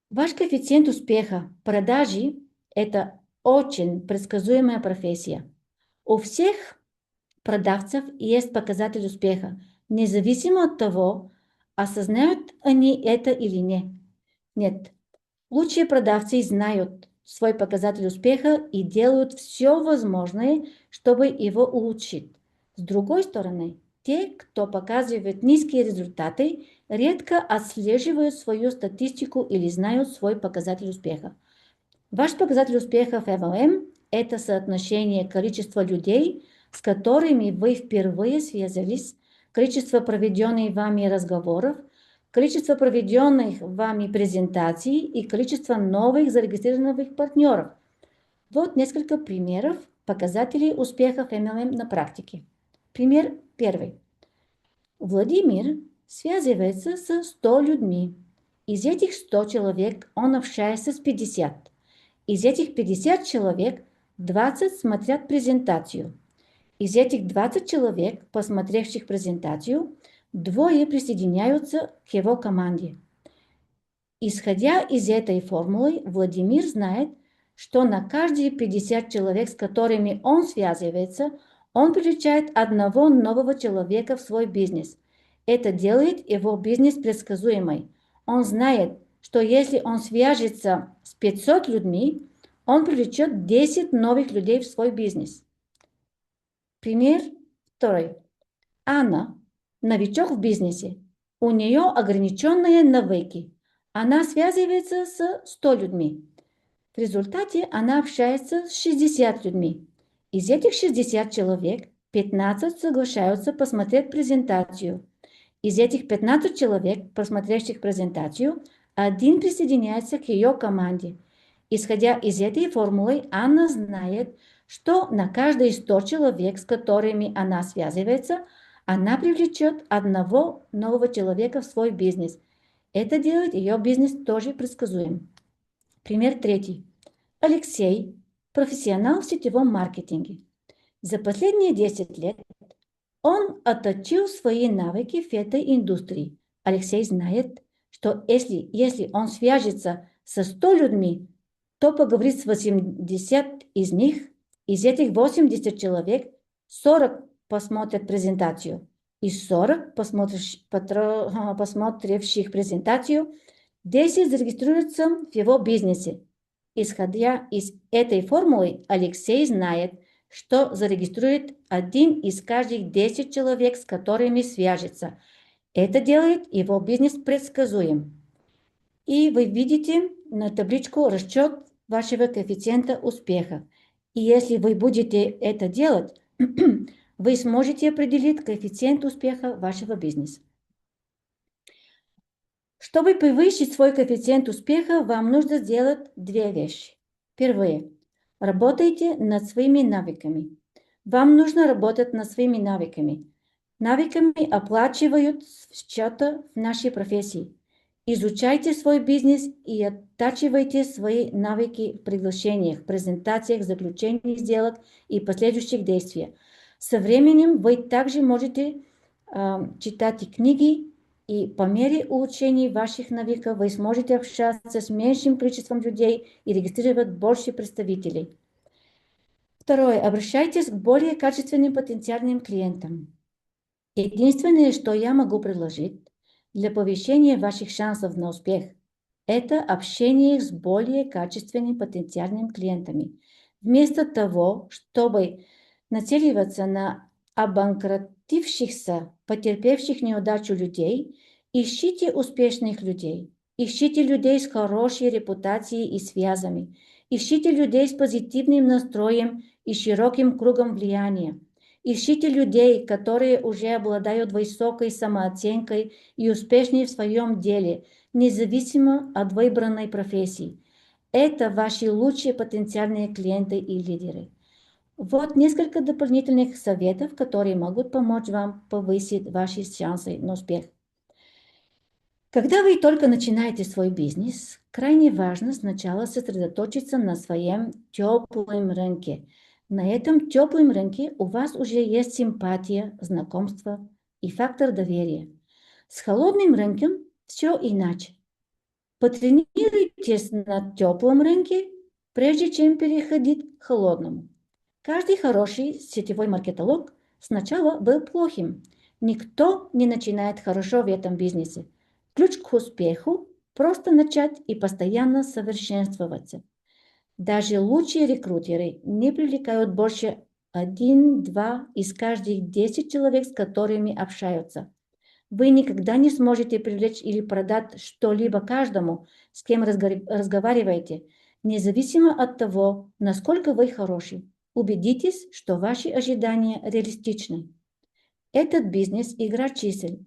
Ваш коэффициент успеха продажи – это очень предсказуемая профессия. У всех продавцев есть показатель успеха, независимо от того, осознают они это или нет. Нет, лучшие продавцы знают свой показатель успеха и делают все возможное, чтобы его улучшить. С другой стороны, те, кто показывает низкие результаты, редко отслеживают свою статистику или знают свой показатель успеха. Ваш показатель успеха в MLM – это соотношение количества людей, с которыми вы впервые связались, количество проведенных вами разговоров, количество проведенных вами презентаций и количество новых зарегистрированных партнеров. Вот несколько примеров показателей успеха в MLM на практике. Пример первый. Владимир связывается с 100 людьми. Из этих 100 человек он общается с 50. Из этих 50 человек 20 смотрят презентацию. Из этих 20 человек, посмотревших презентацию, 2 присоединяются к его команде. Исходя из этой формулы, Владимир знает, что на каждые 50 человек, с которыми он связывается, он привлекает одного нового человека в свой бизнес. Это делает его бизнес предсказуемым. Он знает, что если он свяжется с 500 людьми, он привлечет 10 новых людей в свой бизнес. Пример второй. Анна, новичок в бизнесе. У нее ограниченные навыки. Она связывается с 100 людьми. В результате она общается с 60 людьми. Из этих 60 человек 15 соглашаются посмотреть презентацию. Из этих 15 человек, просмотревших презентацию, 1 присоединяется к ее команде. Исходя из этой формулы, Анна знает, что на каждые 100 человек, с которыми она связывается, она привлечет одного нового человека в свой бизнес. Это делает ее бизнес тоже предсказуем. Пример третий. Алексей, профессионал в сетевом маркетинге. За последние 10 лет он отточил свои навыки в этой индустрии. Алексей знает, что если он свяжется со 100 людьми, то поговорит с 80 из них. Из этих 80 человек 40 посмотрят презентацию. Из 40 посмотревших презентацию 10 зарегистрируются в его бизнесе. Исходя из этой формулы, Алексей знает, что зарегистрирует 1 из каждых 10 человек, с которыми свяжется. Это делает его бизнес предсказуем. И вы видите на табличку расчет вашего коэффициента успеха. И если вы будете это делать, вы сможете определить коэффициент успеха вашего бизнеса. Чтобы повысить свой коэффициент успеха, вам нужно сделать 2 вещи. Первое. Работайте над своими навыками. Вам нужно работать над своими навыками. Навыками оплачивают счета в нашей профессии. Изучайте свой бизнес и оттачивайте свои навыки в приглашениях, презентациях, заключениях сделок и последующих действиях. Со временем вы также можете читать и книги, и по мере улучшения ваших навыков вы сможете общаться с меньшим количеством людей и регистрировать больше представителей. Второе. Обращайтесь к более качественным потенциальным клиентам. Единственное, что я могу предложить для повышения ваших шансов на успех, это общение с более качественными потенциальными клиентами. Вместо того, чтобы нацеливаться на обанкротившихся, потерпевших неудачу людей, ищите успешных людей, ищите людей с хорошей репутацией и связями, ищите людей с позитивным настроем и широким кругом влияния. Ищите людей, которые уже обладают высокой самооценкой и успешны в своем деле, независимо от выбранной профессии. Это ваши лучшие потенциальные клиенты и лидеры. Вот несколько дополнительных советов, которые могут помочь вам повысить ваши шансы на успех. Когда вы только начинаете свой бизнес, крайне важно сначала сосредоточиться на своем теплом рынке. На этом теплом рынке у вас уже есть симпатия, знакомство и фактор доверия. С холодным рынком все иначе. Потренируйтесь на теплом рынке, прежде чем переходить к холодному. Каждый хороший сетевой маркетолог сначала был плохим. Никто не начинает хорошо в этом бизнесе. Ключ к успеху – просто начать и постоянно совершенствоваться. Даже лучшие рекрутеры не привлекают больше 1-2 из каждых 10 человек, с которыми общаются. Вы никогда не сможете привлечь или продать что-либо каждому, с кем разговариваете, независимо от того, насколько вы хороший. Убедитесь, что ваши ожидания реалистичны. Этот бизнес – игра чисел.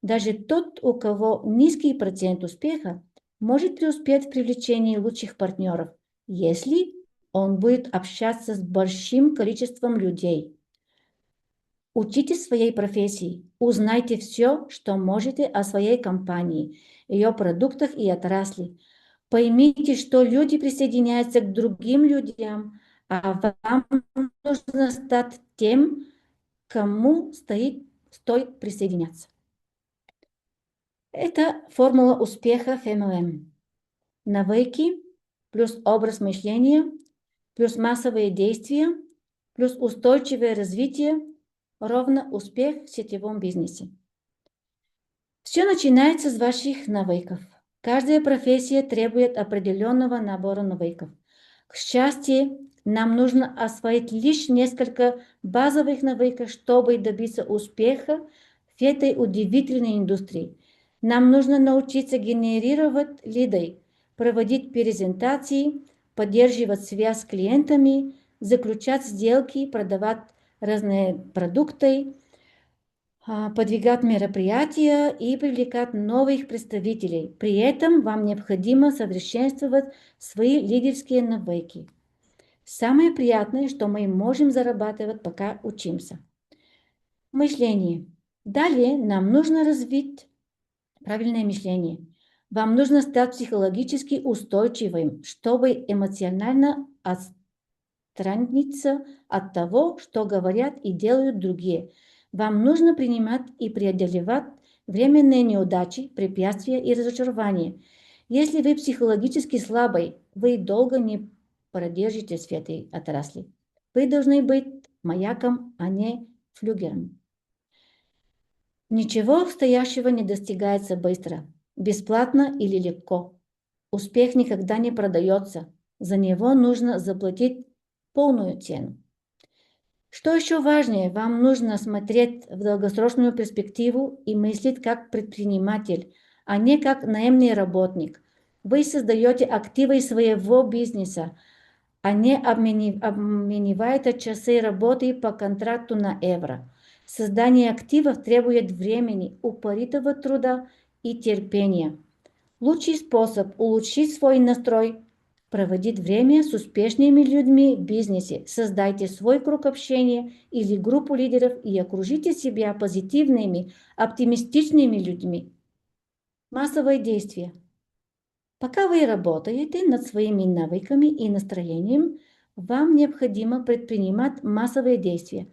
Даже тот, у кого низкий процент успеха, может преуспеть в привлечении лучших партнеров, если он будет общаться с большим количеством людей. Учитесь своей профессии, узнайте все, что можете о своей компании, ее продуктах и отрасли. Поймите, что люди присоединяются к другим людям, а вам нужно стать тем, кому стоит присоединяться. Это формула успеха FMLM. Навыки плюс образ мышления плюс массовые действия плюс устойчивое развитие ровно успех в сетевом бизнесе. Все начинается с ваших навыков. Каждая профессия требует определенного набора навыков. К счастью, нам нужно освоить лишь несколько базовых навыков, чтобы добиться успеха в этой удивительной индустрии. Нам нужно научиться генерировать лиды, проводить презентации, поддерживать связь с клиентами, заключать сделки, продавать разные продукты, подвигать мероприятия и привлекать новых представителей. При этом вам необходимо совершенствовать свои лидерские навыки. Самое приятное, что мы можем зарабатывать, пока учимся. Мышление. Далее нам нужно развить правильное мышление. Вам нужно стать психологически устойчивым, чтобы эмоционально отстраниться от того, что говорят и делают другие. Вам нужно принимать и преодолевать временные неудачи, препятствия и разочарования. Если вы психологически слабый, вы долго не продержитесь в этой отрасли. Вы должны быть маяком, а не флюгером. Ничего стоящего не достигается быстро, бесплатно или легко. Успех никогда не продается. За него нужно заплатить полную цену. Что еще важнее, вам нужно смотреть в долгосрочную перспективу и мыслить как предприниматель, а не как наемный работник. Вы создаете активы своего бизнеса, а не обмениваете часы работы по контракту на евро. Создание активов требует времени, упоритого труда и терпения. Лучший способ улучшить свой настрой – проводить время с успешными людьми в бизнесе. Создайте свой круг общения или группу лидеров и окружите себя позитивными, оптимистичными людьми. Массовые действия. Пока вы работаете над своими навыками и настроением, вам необходимо предпринимать массовые действия.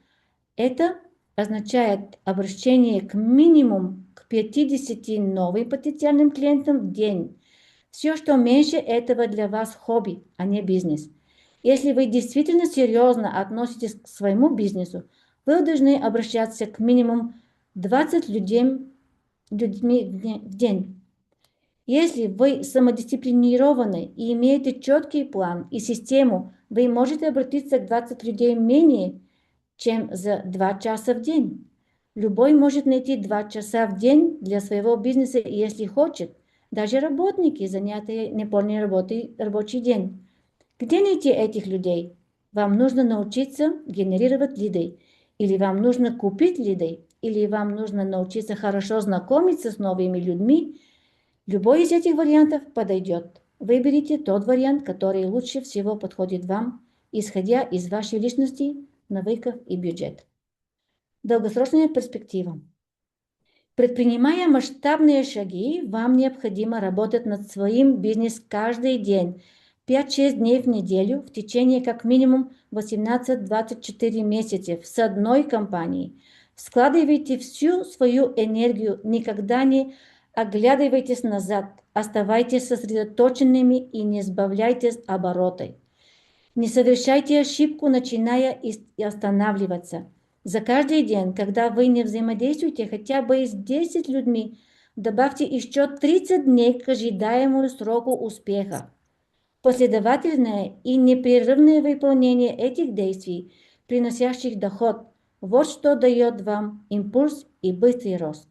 Это означает обращение к минимум к 50 новым потенциальным клиентам в день. Все, что меньше этого для вас хобби, а не бизнес. Если вы действительно серьезно относитесь к своему бизнесу, вы должны обращаться к минимум 20 людьми в день. Если вы самодисциплинированы и имеете четкий план и систему, вы можете обратиться к 20 людей менее, чем за 2 часа в день. Любой может найти 2 часа в день для своего бизнеса, если хочет. Даже работники, занятые неполной работой рабочий день. Где найти этих людей? Вам нужно научиться генерировать лиды, или вам нужно купить лиды, или вам нужно научиться хорошо знакомиться с новыми людьми. Любой из этих вариантов подойдет. Выберите тот вариант, который лучше всего подходит вам, исходя из вашей личности, навыков и бюджета. Долгосрочная перспектива. Предпринимая масштабные шаги, вам необходимо работать над своим бизнесом каждый день, 5-6 дней в неделю в течение как минимум 18-24 месяцев с одной компанией. Складывайте всю свою энергию, никогда не оглядывайтесь назад, оставайтесь сосредоточенными и не сбавляйтесь обороты. Не совершайте ошибку, начиная и останавливаться. За каждый день, когда вы не взаимодействуете хотя бы с 10 людьми, добавьте еще 30 дней к ожидаемому сроку успеха. Последовательное и непрерывное выполнение этих действий, приносящих доход, вот что дает вам импульс и быстрый рост.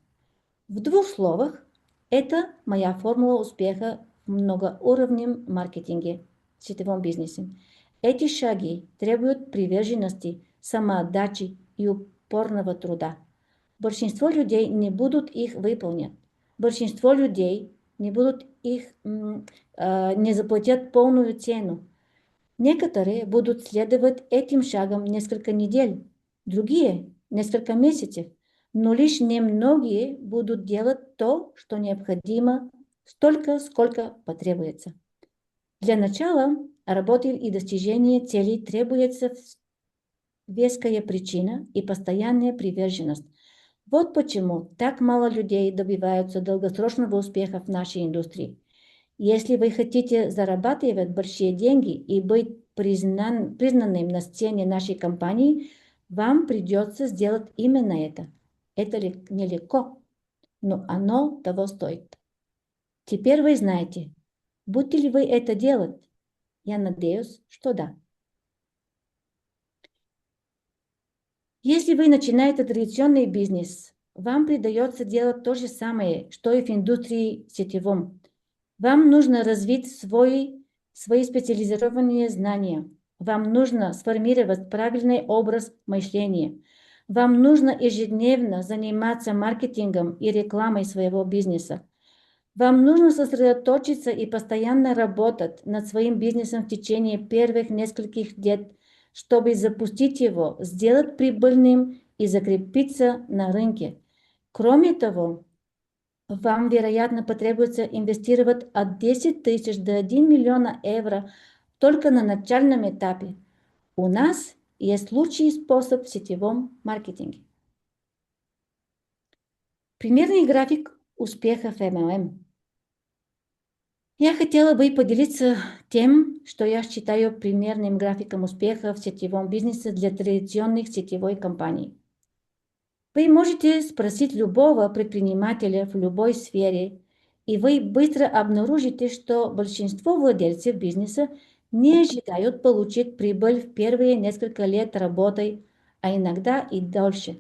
В 2 словах, это моя формула успеха в многоуровневом маркетинге, в сетевом бизнесе. Эти шаги требуют приверженности, самоотдачи и упорного труда. Большинство людей не будут их выполнять. Большинство людей не будут не заплатят полную цену. Некоторые будут следовать этим шагам несколько недель, другие – несколько месяцев, но лишь немногие будут делать то, что необходимо, столько, сколько потребуется. Для начала работы и достижения целей требуется веская причина и постоянная приверженность. Вот почему так мало людей добиваются долгосрочного успеха в нашей индустрии. Если вы хотите зарабатывать большие деньги и быть признанным на сцене нашей компании, вам придется сделать именно это. Это нелегко, но оно того стоит. Теперь вы знаете, будете ли вы это делать? Я надеюсь, что да. Если вы начинаете традиционный бизнес, вам придется делать то же самое, что и в индустрии сетевом. Вам нужно развить свои специализированные знания. Вам нужно сформировать правильный образ мышления. Вам нужно ежедневно заниматься маркетингом и рекламой своего бизнеса. Вам нужно сосредоточиться и постоянно работать над своим бизнесом в течение первых нескольких лет, чтобы запустить его, сделать прибыльным и закрепиться на рынке. Кроме того, вам, вероятно, потребуется инвестировать от 10 тысяч до 1 миллиона евро только на начальном этапе. У нас есть лучший способ в сетевом маркетинге. Примерный график успеха в MLM. Я хотела бы поделиться тем, что я считаю примерным графиком успеха в сетевом бизнесе для традиционных сетевой компаний. Вы можете спросить любого предпринимателя в любой сфере, и вы быстро обнаружите, что большинство владельцев бизнеса не ожидают получить прибыль в первые несколько лет работы, а иногда и дольше.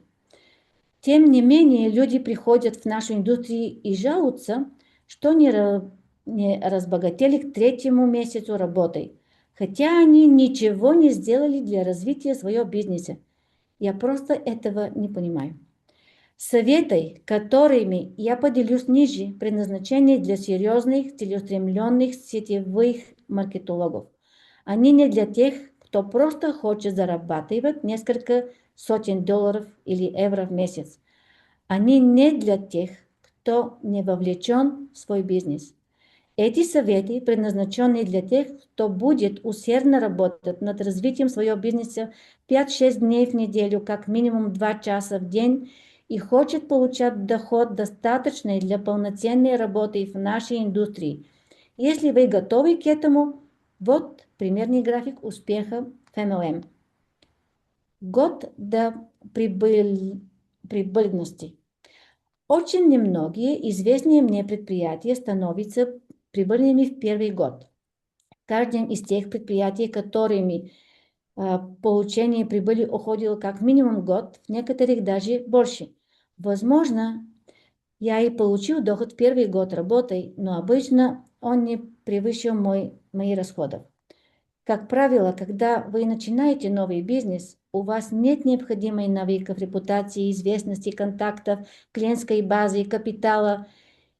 Тем не менее, люди приходят в нашу индустрию и жалуются, что не разбогатели к 3-му месяцу работы, хотя они ничего не сделали для развития своего бизнеса. Я просто этого не понимаю. Советы, которыми я поделюсь ниже, предназначены для серьезных, целеустремленных сетевых маркетологов. Они не для тех, кто просто хочет зарабатывать несколько сотен долларов или евро в месяц. Они не для тех, кто не вовлечен в свой бизнес. Эти советы предназначены для тех, кто будет усердно работать над развитием своего бизнеса 5-6 дней в неделю, как минимум 2 часа в день, и хочет получать доход, достаточный для полноценной работы в нашей индустрии. Если вы готовы к этому, вот примерный график успеха в MLM. Год до прибыльности. Очень немногие известные мне предприятия становятся прибыльными в первый год. В каждом из тех предприятий, которыми получение прибыли уходило как минимум год, в некоторых даже больше. Возможно, я и получил доход в первый год работы, но обычно он не превысил мои расходы. Как правило, когда вы начинаете новый бизнес, у вас нет необходимой навыков, репутации, известности, контактов, клиентской базы, капитала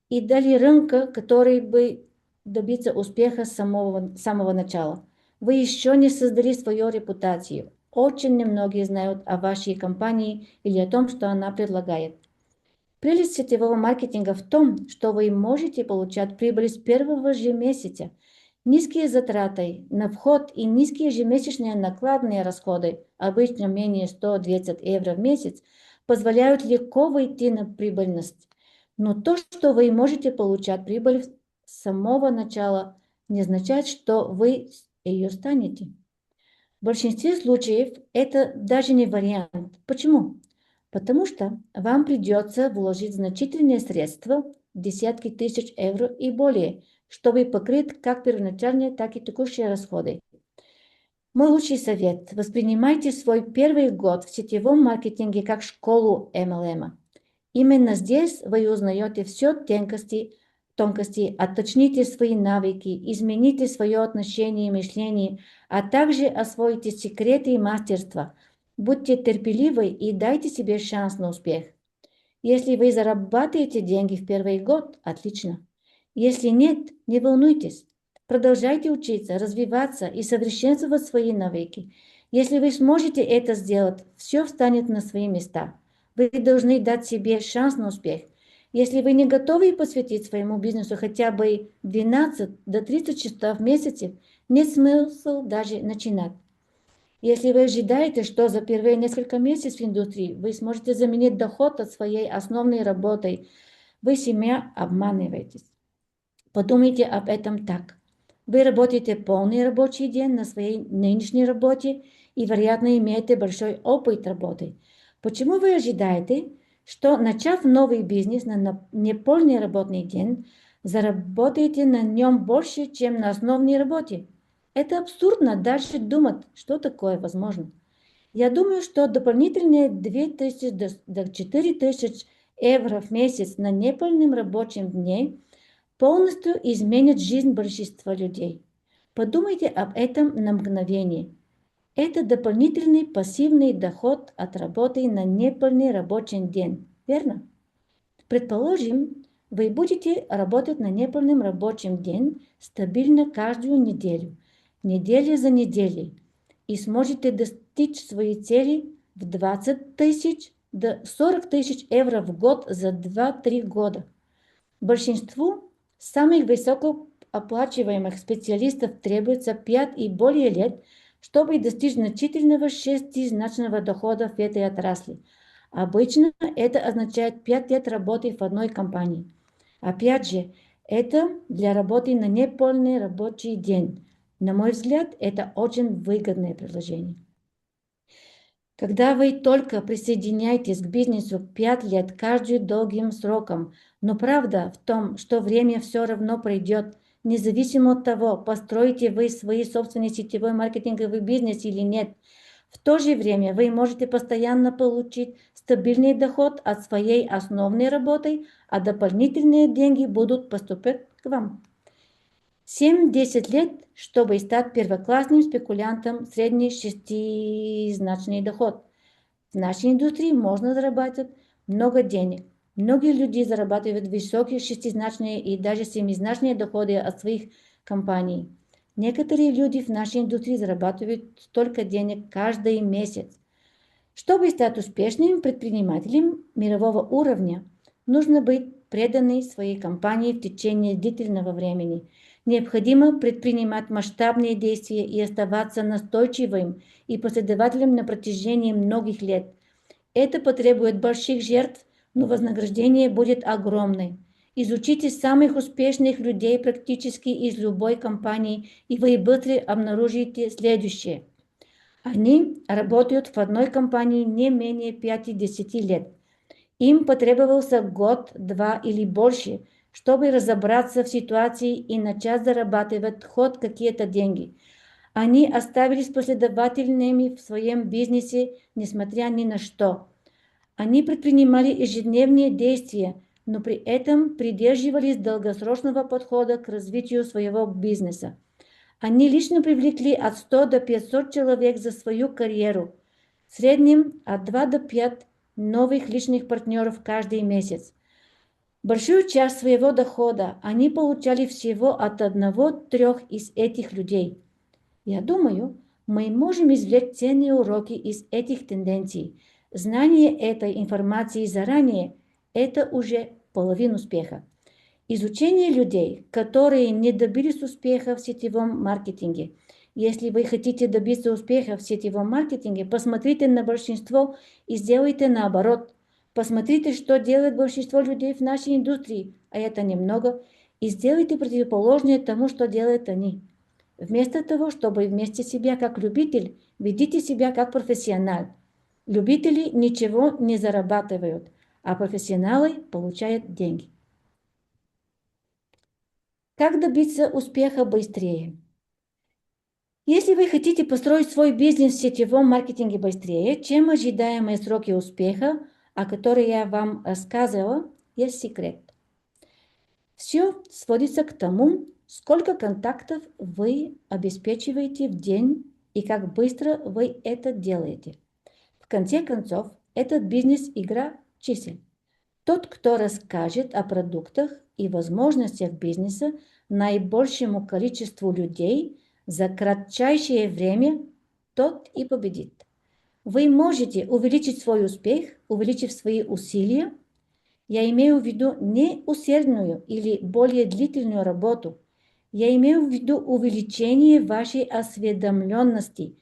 и далее рынка, который бы добиться успеха с самого начала. Вы еще не создали свою репутацию. Очень немногие знают о вашей компании или о том, что она предлагает. Прелесть сетевого маркетинга в том, что вы можете получать прибыль с первого же месяца. Низкие затраты на вход и низкие ежемесячные накладные расходы, обычно менее 120 евро в месяц, позволяют легко выйти на прибыльность. Но то, что вы можете получать прибыль с самого начала, не означает, что вы ее станете. В большинстве случаев это даже не вариант. Почему? Потому что вам придется вложить значительные средства, десятки тысяч евро и более, чтобы покрыть как первоначальные, так и текущие расходы. Мой лучший совет – воспринимайте свой первый год в сетевом маркетинге как школу MLM. Именно здесь вы узнаете все тонкости, отточните свои навыки, измените свое отношение и мышление, а также освоите секреты и мастерства. Будьте терпеливы и дайте себе шанс на успех. Если вы зарабатываете деньги в первый год, отлично. Если нет, не волнуйтесь. Продолжайте учиться, развиваться и совершенствовать свои навыки. Если вы сможете это сделать, все встанет на свои места. Вы должны дать себе шанс на успех. Если вы не готовы посвятить своему бизнесу хотя бы 12 до 30 часов в месяц, нет смысла даже начинать. Если вы ожидаете, что за первые несколько месяцев в индустрии вы сможете заменить доход от своей основной работы, вы себя обманываетесь. Подумайте об этом так. Вы работаете полный рабочий день на своей нынешней работе и, вероятно, имеете большой опыт работы. Почему вы ожидаете, что, начав новый бизнес на неполный рабочий день, заработаете на нем больше, чем на основной работе? Это абсурдно даже думать, что такое возможно. Я думаю, что дополнительные 2000 до 4000 евро в месяц на неполном рабочем дне полностью изменит жизнь большинства людей. Подумайте об этом на мгновение. Это дополнительный пассивный доход от работы на неполный рабочий день, верно? Предположим, вы будете работать на неполном рабочем день стабильно каждую неделю, неделя за неделей, и сможете достичь своей цели в 20 тысяч до 40 тысяч евро в год за 2-3 года. Большинству самых высокооплачиваемых специалистов требуется 5 и более лет, чтобы достичь значительного шестизначного дохода в этой отрасли. Обычно это означает 5 лет работы в одной компании. Опять же, это для работы на неполный рабочий день. На мой взгляд, это очень выгодное предложение. Когда вы только присоединяетесь к бизнесу 5 лет каждым долгим сроком, но правда в том, что время все равно пройдет, независимо от того, построите вы свой собственный сетевой маркетинговый бизнес или нет. В то же время вы можете постоянно получить стабильный доход от своей основной работы, а дополнительные деньги будут поступать к вам. 7-10 лет, чтобы стать первоклассным спекулянтом, средний шестизначный доход. В нашей индустрии можно зарабатывать много денег. Многие люди зарабатывают высокие шестизначные и даже семизначные доходы от своих компаний. Некоторые люди в нашей индустрии зарабатывают столько денег каждый месяц. Чтобы стать успешным предпринимателем мирового уровня, нужно быть преданным своей компании в течение длительного времени. Необходимо предпринимать масштабные действия и оставаться настойчивым и последовательным на протяжении многих лет. Это потребует больших жертв, но вознаграждение будет огромное. Изучите самых успешных людей практически из любой компании, и вы быстро обнаружите следующее. Они работают в одной компании не менее 5-10 лет. Им потребовался год, 2 или больше, чтобы разобраться в ситуации и начать зарабатывать хоть какие-то деньги. Они оставались последовательными в своем бизнесе, несмотря ни на что. Они предпринимали ежедневные действия, но при этом придерживались долгосрочного подхода к развитию своего бизнеса. Они лично привлекли от 100 до 500 человек за свою карьеру, в среднем от 2 до 5 новых личных партнеров каждый месяц. Большую часть своего дохода они получали всего от 1-3 из этих людей. Я думаю, мы можем извлечь ценные уроки из этих тенденций. Знание этой информации заранее – это уже половина успеха. Изучение людей, которые не добились успеха в сетевом маркетинге. Если вы хотите добиться успеха в сетевом маркетинге, посмотрите на большинство и сделайте наоборот. Посмотрите, что делает большинство людей в нашей индустрии, а это немного, и сделайте противоположное тому, что делают они. Вместо того, чтобы вместе себя как любитель, ведите себя как профессионал. Любители ничего не зарабатывают, а профессионалы получают деньги. Как добиться успеха быстрее? Если вы хотите построить свой бизнес в сетевом маркетинге быстрее, чем ожидаемые сроки успеха, о которых я вам рассказывала, есть секрет. Все сводится к тому, сколько контактов вы обеспечиваете в день и как быстро вы это делаете. В конце концов, этот бизнес – игра чисел. Тот, кто расскажет о продуктах и возможностях бизнеса наибольшему количеству людей за кратчайшее время, тот и победит. Вы можете увеличить свой успех, увеличив свои усилия. Я имею в виду не усердную или более длительную работу. Я имею в виду увеличение вашей осведомленности.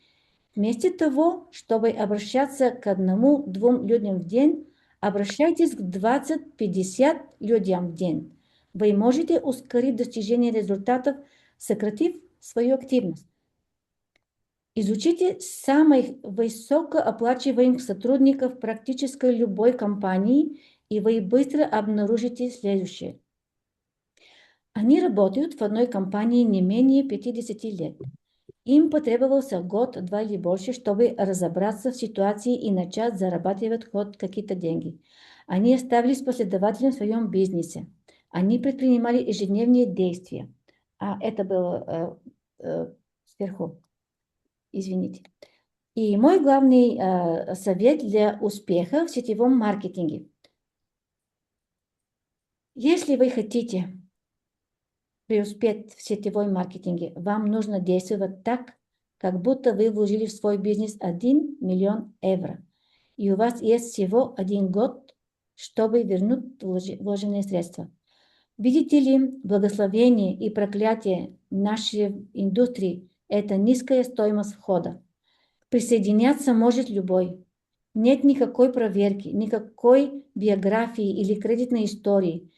Вместо того, чтобы обращаться к 1-2 людям в день, обращайтесь к 20-50 людям в день. Вы можете ускорить достижение результатов, сократив свою активность. Изучите самых высокооплачиваемых сотрудников практически любой компании, и вы быстро обнаружите следующее. Они работают в одной компании не менее 50 лет. Им потребовался год, 2 или больше, чтобы разобраться в ситуации и начать зарабатывать хоть какие-то деньги. Они оставались последовательными в своем бизнесе. Они предпринимали ежедневные действия. Это было сверху. Извините. И мой главный совет для успеха в сетевом маркетинге. Если вы хотите преуспеть в сетевом маркетинге, вам нужно действовать так, как будто вы вложили в свой бизнес 1 миллион евро. И у вас есть всего 1 год, чтобы вернуть вложенные средства. Видите ли, благословение и проклятие нашей индустрии – это низкая стоимость входа. Присоединяться может любой. Нет никакой проверки, никакой биографии или кредитной истории.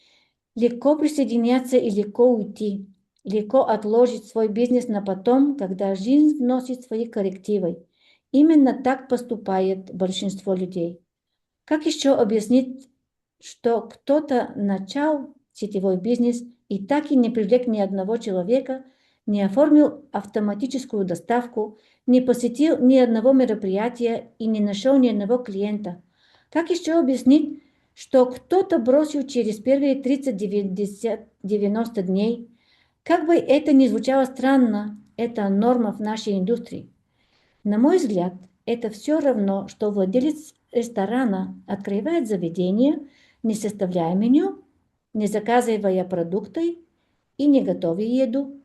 Легко присоединяться и легко уйти. Легко отложить свой бизнес на потом, когда жизнь вносит свои коррективы. Именно так поступает большинство людей. Как еще объяснить, что кто-то начал сетевой бизнес и так и не привлек ни одного человека, не оформил автоматическую доставку, не посетил ни одного мероприятия и не нашел ни одного клиента? Как еще объяснить, что кто-то бросил через первые 30-90 дней? Как бы это ни звучало странно, это норма в нашей индустрии. На мой взгляд, это все равно, что владелец ресторана открывает заведение, не составляя меню, не заказывая продукты и не готовя еду,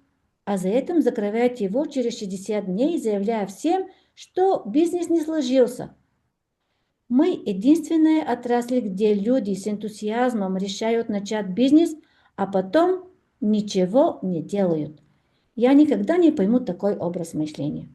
а за этим закрывает его через 60 дней, заявляя всем, что бизнес не сложился. Мы единственная отрасль, где люди с энтузиазмом решают начать бизнес, а потом ничего не делают. Я никогда не пойму такой образ мышления.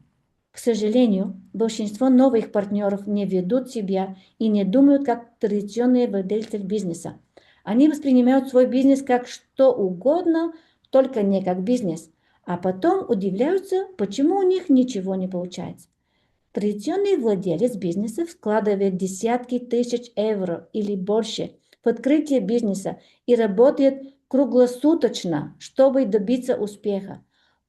К сожалению, большинство новых партнеров не ведут себя и не думают как традиционные владельцы бизнеса. Они воспринимают свой бизнес как что угодно, только не как бизнес, а потом удивляются, почему у них ничего не получается. Традиционный владелец бизнеса вкладывает десятки тысяч евро или больше в открытие бизнеса и работает круглосуточно, чтобы добиться успеха.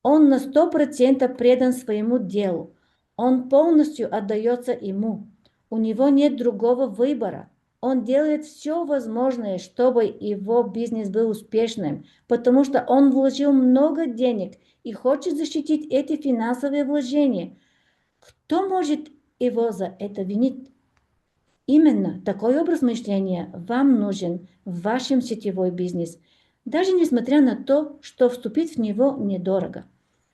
Он на 100% предан своему делу. Он полностью отдается ему. У него нет другого выбора. Он делает все возможное, чтобы его бизнес был успешным, потому что он вложил много денег и хочет защитить эти финансовые вложения. Кто может его за это винить? Именно такой образ мышления вам нужен в вашем сетевой бизнес, даже несмотря на то, что вступить в него недорого.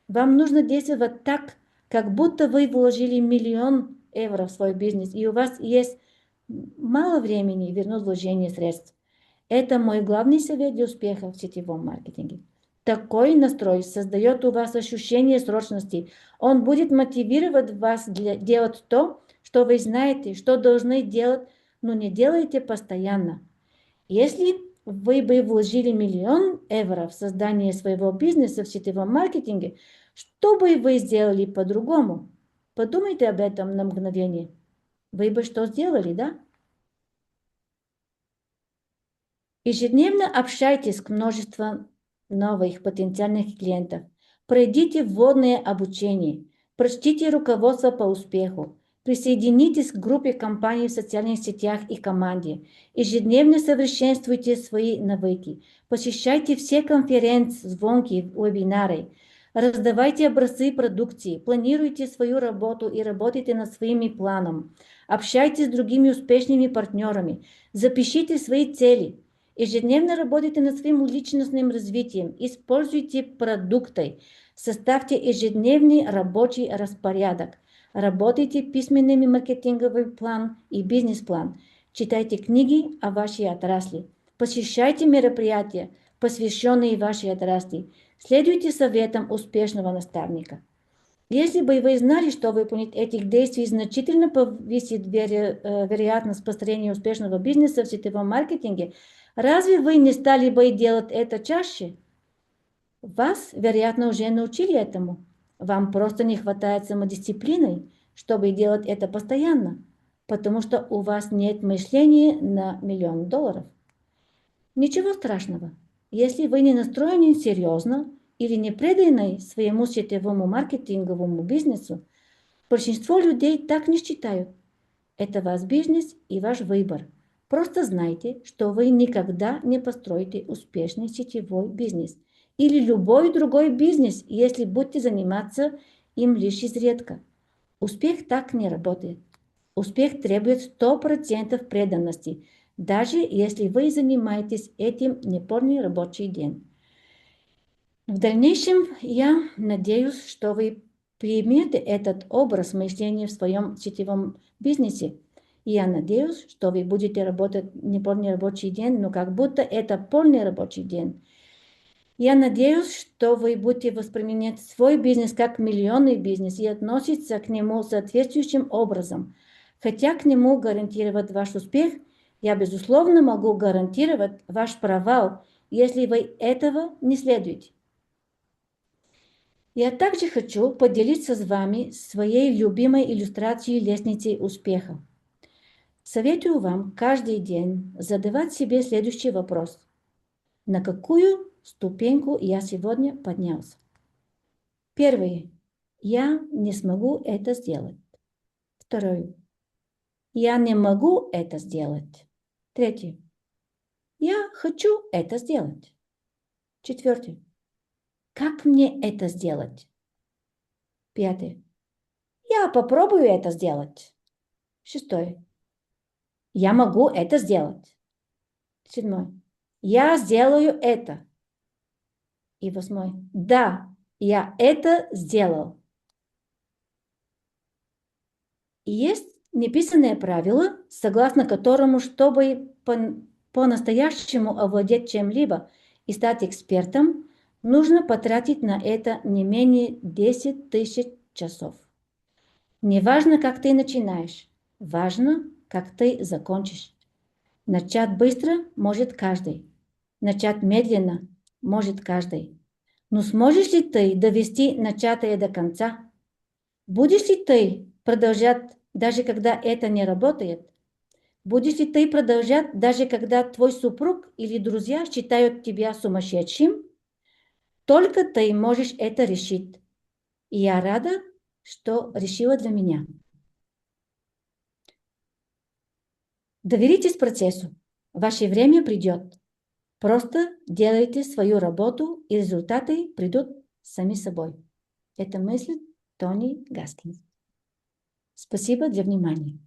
Вам нужно действовать так, как будто вы вложили 1 000 000 евро в свой бизнес, и у вас есть мало времени вернуть вложение средств. Это мой главный совет для успеха в сетевом маркетинге. Такой настрой создает у вас ощущение срочности. Он будет мотивировать вас делать то, что вы знаете, что должны делать, но не делайте постоянно. Если вы бы вложили 1 000 000 евро в создание своего бизнеса в сетевом маркетинге, что бы вы сделали по-другому? Подумайте об этом на мгновение. Вы бы что сделали, да? Ежедневно общайтесь с множеством новых потенциальных клиентов. Пройдите вводное обучение. Прочтите руководство по успеху. Присоединитесь к группе компаний в социальных сетях и команде. Ежедневно совершенствуйте свои навыки. Посещайте все конференции, звонки, вебинары. Раздавайте образцы продукции. Планируйте свою работу и работайте над своими планами. Общайтесь с другими успешными партнерами. Запишите свои цели. Ежедневно работайте над своим личностным развитием. Используйте продукты. Составьте ежедневный рабочий распорядок. Работайте письменными маркетинговый план и бизнес-план. Читайте книги о вашей отрасли. Посещайте мероприятия, посвященные вашей отрасли. Следуйте советам успешного наставника. Если бы вы знали, что выполнить этих действий значительно повысит вероятность построения успешного бизнеса в сетевом маркетинге, разве вы не стали бы делать это чаще? Вас, вероятно, уже научили этому. Вам просто не хватает самодисциплины, чтобы делать это постоянно, потому что у вас нет мышления на 1 000 000 долларов. Ничего страшного. Если вы не настроены серьезно или не преданы своему сетевому маркетинговому бизнесу, большинство людей так не считают. Это ваш бизнес и ваш выбор. Просто знайте, что вы никогда не построите успешный сетевой бизнес или любой другой бизнес, если будете заниматься им лишь изредка. Успех так не работает. Успех требует 100% преданности, даже если вы занимаетесь этим не полный рабочий день. В дальнейшем я надеюсь, что вы примете этот образ мышления в своем сетевом бизнесе. И я надеюсь, что вы будете работать не полный рабочий день, но как будто это полный рабочий день. Я надеюсь, что вы будете воспринимать свой бизнес как миллионный бизнес и относиться к нему соответствующим образом. Хотя к нему гарантировать ваш успех, я, безусловно, могу гарантировать ваш провал, если вы этого не следуете. Я также хочу поделиться с вами своей любимой иллюстрацией лестницы успеха. Советую вам каждый день задавать себе следующий вопрос. На какую ступеньку я сегодня поднялся? Первый. Я не смогу это сделать. Второй. Я не могу это сделать. Третий. Я хочу это сделать. Четвертый. Как мне это сделать? Пятый. Я попробую это сделать. Шестой. Я могу это сделать. Седьмой. Я сделаю это. И восьмой. Да, я это сделал. И есть неписанное правило, согласно которому, чтобы по-настоящему овладеть чем-либо и стать экспертом, нужно потратить на это не менее 10 000 часов. Не важно, как ты начинаешь, важно, как ты закончишь. Начать быстро может каждый. Начать медленно может каждый. Но сможешь ли ты довести начатое до конца? Будешь ли ты продолжать, даже когда это не работает? Будешь ли ты продолжать, даже когда твой супруг или друзья считают тебя сумасшедшим? Только ты можешь это решить. И я рада, что решила для меня. Доверитесь процессу. Ваше время придет. Просто делайте свою работу, и результаты придут сами собой. Это мысль Тони Гаскинс. Спасибо за внимание.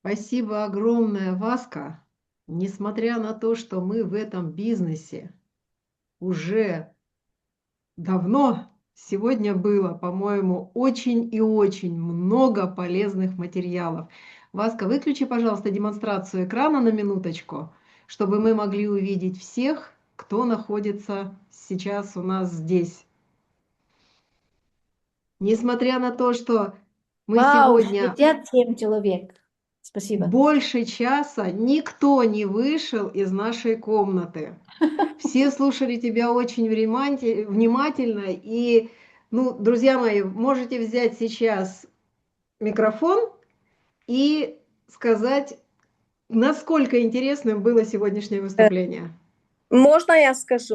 Спасибо огромное, Васка. Несмотря на то, что мы в этом бизнесе уже давно, сегодня было, по-моему, очень и очень много полезных материалов. Васка, выключи, пожалуйста, демонстрацию экрана на минуточку, чтобы мы могли увидеть всех, кто находится сейчас у нас здесь. Несмотря на то, что мы Вау, сегодня 67 человек. Спасибо. больше часа, никто не вышел из нашей комнаты. Все слушали тебя очень внимательно. И, ну, друзья мои, можете взять сейчас микрофон и сказать, насколько интересным было сегодняшнее выступление. Можно я скажу?